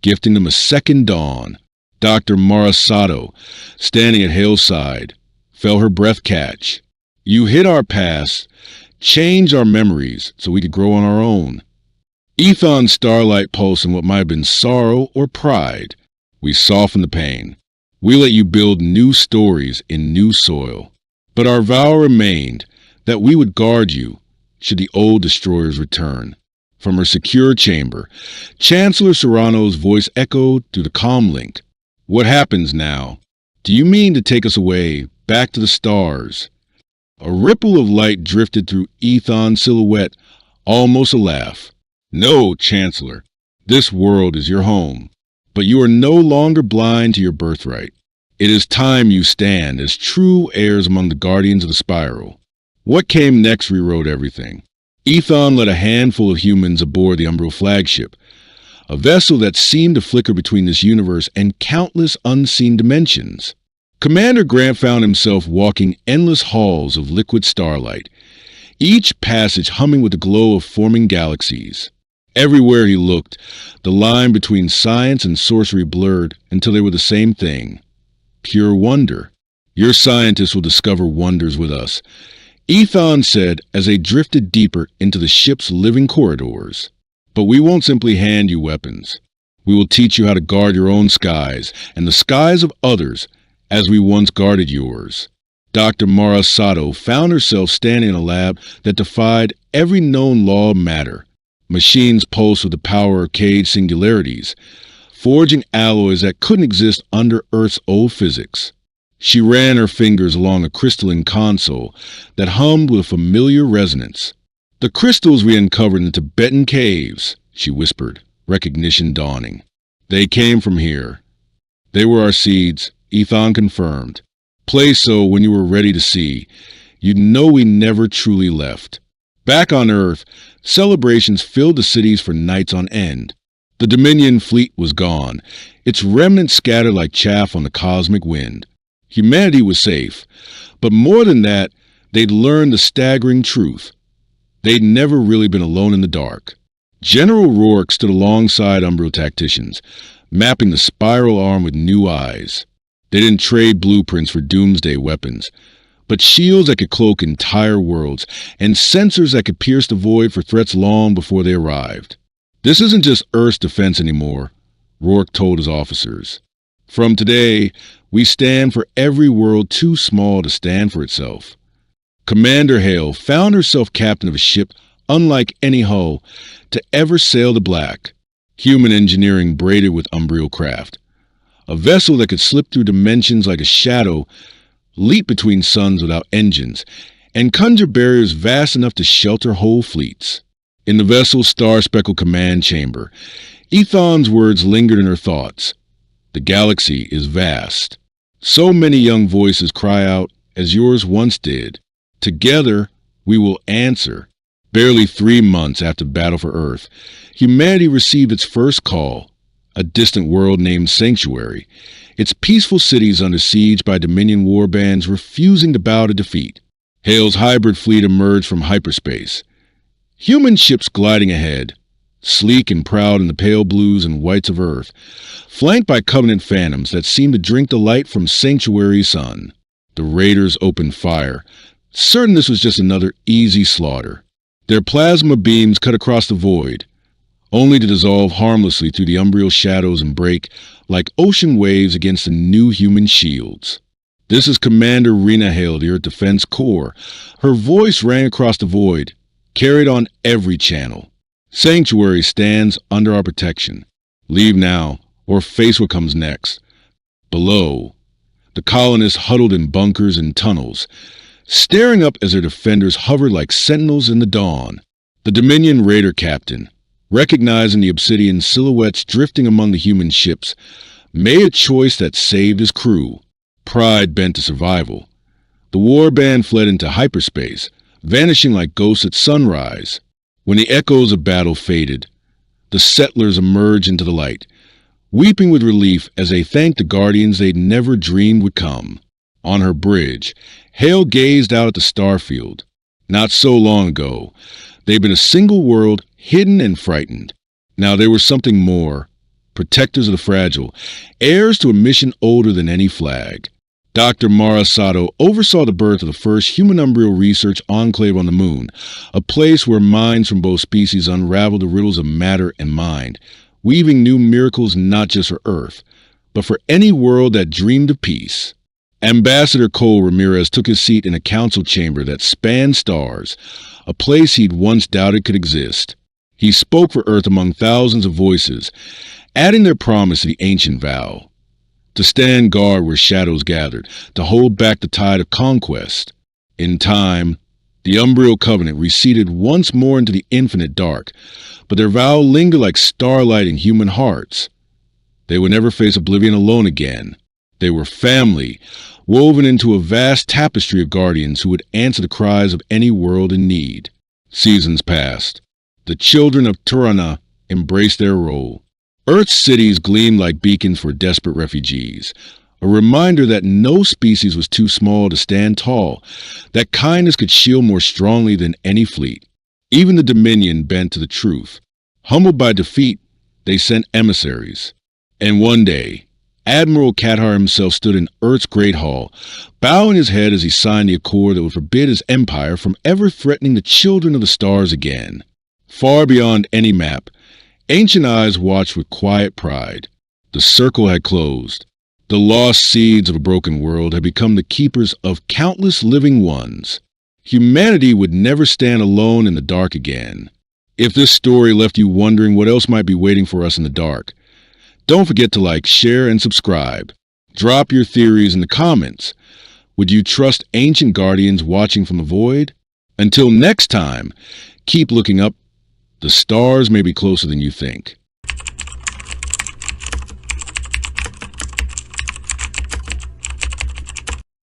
gifting them a second dawn." Dr. Marisato, standing at Hale's side, felt her breath catch. "You hid our past, changed our memories so we could grow on our own." Ethon's starlight pulsed in what might have been sorrow or pride. "We softened the pain. We let you build new stories in new soil. But our vow remained that we would guard you should the old destroyers return." From her secure chamber, Chancellor Serrano's voice echoed through the comm link. "What happens now? Do you mean to take us away, back to the stars?" A ripple of light drifted through Ethon's silhouette, almost a laugh. "No, Chancellor. This world is your home. But you are no longer blind to your birthright. It is time you stand as true heirs among the guardians of the spiral. What came next rewrote everything. Ethon led a handful of humans aboard the Umbral flagship, a vessel that seemed to flicker between this universe and countless unseen dimensions. Commander Grant found himself walking endless halls of liquid starlight, each passage humming with the glow of forming galaxies. Everywhere he looked, the line between science and sorcery blurred until they were the same thing. Pure wonder. Your scientists will discover wonders with us, Ethon said as they drifted deeper into the ship's living corridors. But we won't simply hand you weapons. We will teach you how to guard your own skies and the skies of others as we once guarded yours. Dr. Mara Sato found herself standing in a lab that defied every known law of matter. Machines pulsed with the power of caged singularities, forging alloys that couldn't exist under Earth's old physics. She ran her fingers along a crystalline console that hummed with a familiar resonance. "The crystals we uncovered in the Tibetan caves," she whispered, recognition dawning. "They came from here." "They were our seeds," Ethon confirmed. "Placed so when you were ready to see. You'd know we never truly left." Back on Earth, celebrations filled the cities for nights on end. The Dominion fleet was gone, its remnants scattered like chaff on the cosmic wind. Humanity was safe, but more than that, they'd learned the staggering truth. They'd never really been alone in the dark. General Rourke stood alongside Umbral tacticians, mapping the spiral arm with new eyes. They didn't trade blueprints for doomsday weapons, but shields that could cloak entire worlds, and sensors that could pierce the void for threats long before they arrived. "This isn't just Earth's defense anymore," Rourke told his officers. "From today, we stand for every world too small to stand for itself." Commander Hale found herself captain of a ship unlike any hull to ever sail the black, human engineering braided with Umbral craft. A vessel that could slip through dimensions like a shadow, leap between suns without engines, and conjure barriers vast enough to shelter whole fleets. In the vessel's star-speckled command chamber, Ethon's words lingered in her thoughts. "The galaxy is vast. So many young voices cry out, as yours once did. Together, we will answer." Barely 3 months after Battle for Earth, humanity received its first call, a distant world named Sanctuary, its peaceful cities under siege by Dominion warbands refusing to bow to defeat. Hale's hybrid fleet emerged from hyperspace. Human ships gliding ahead, sleek and proud in the pale blues and whites of Earth, flanked by Covenant phantoms that seemed to drink the light from Sanctuary's sun. The raiders opened fire, certain this was just another easy slaughter. Their plasma beams cut across the void, only to dissolve harmlessly through the Umbral shadows and break like ocean waves against the new human shields. "This is Commander Rena Hale of the Earth Defense Corps." Her voice rang across the void, carried on every channel. "Sanctuary stands under our protection. Leave now, or face what comes next." Below, the colonists huddled in bunkers and tunnels, staring up as their defenders hovered like sentinels in the dawn. The Dominion raider captain, recognizing the obsidian silhouettes drifting among the human ships, made a choice that saved his crew. Pride bent to survival. The warband fled into hyperspace, vanishing like ghosts at sunrise. When the echoes of battle faded, the settlers emerged into the light, weeping with relief as they thanked the guardians they'd never dreamed would come. On her bridge, Hale gazed out at the starfield. Not so long ago, they'd been a single world, hidden and frightened. Now they were something more, protectors of the fragile, heirs to a mission older than any flag. Dr. Mara Sato oversaw the birth of the first human Umbral research enclave on the moon, a place where minds from both species unraveled the riddles of matter and mind, weaving new miracles not just for Earth, but for any world that dreamed of peace. Ambassador Cole Ramirez took his seat in a council chamber that spanned stars, a place he'd once doubted could exist. He spoke for Earth among thousands of voices, adding their promise to the ancient vow. To stand guard where shadows gathered, to hold back the tide of conquest. In time, the Umbral Covenant receded once more into the infinite dark, but their vow lingered like starlight in human hearts. They would never face oblivion alone again. They were family, woven into a vast tapestry of guardians who would answer the cries of any world in need. Seasons passed. The children of Turana embraced their role. Earth's cities gleamed like beacons for desperate refugees, a reminder that no species was too small to stand tall, that kindness could shield more strongly than any fleet. Even the Dominion bent to the truth. Humbled by defeat, they sent emissaries. And one day, Admiral Katar himself stood in Earth's Great Hall, bowing his head as he signed the accord that would forbid his empire from ever threatening the children of the stars again. Far beyond any map, ancient eyes watched with quiet pride. The circle had closed. The lost seeds of a broken world had become the keepers of countless living ones. Humanity would never stand alone in the dark again. If this story left you wondering what else might be waiting for us in the dark, don't forget to like, share, and subscribe. Drop your theories in the comments. Would you trust ancient guardians watching from the void? Until next time, keep looking up. The stars may be closer than you think.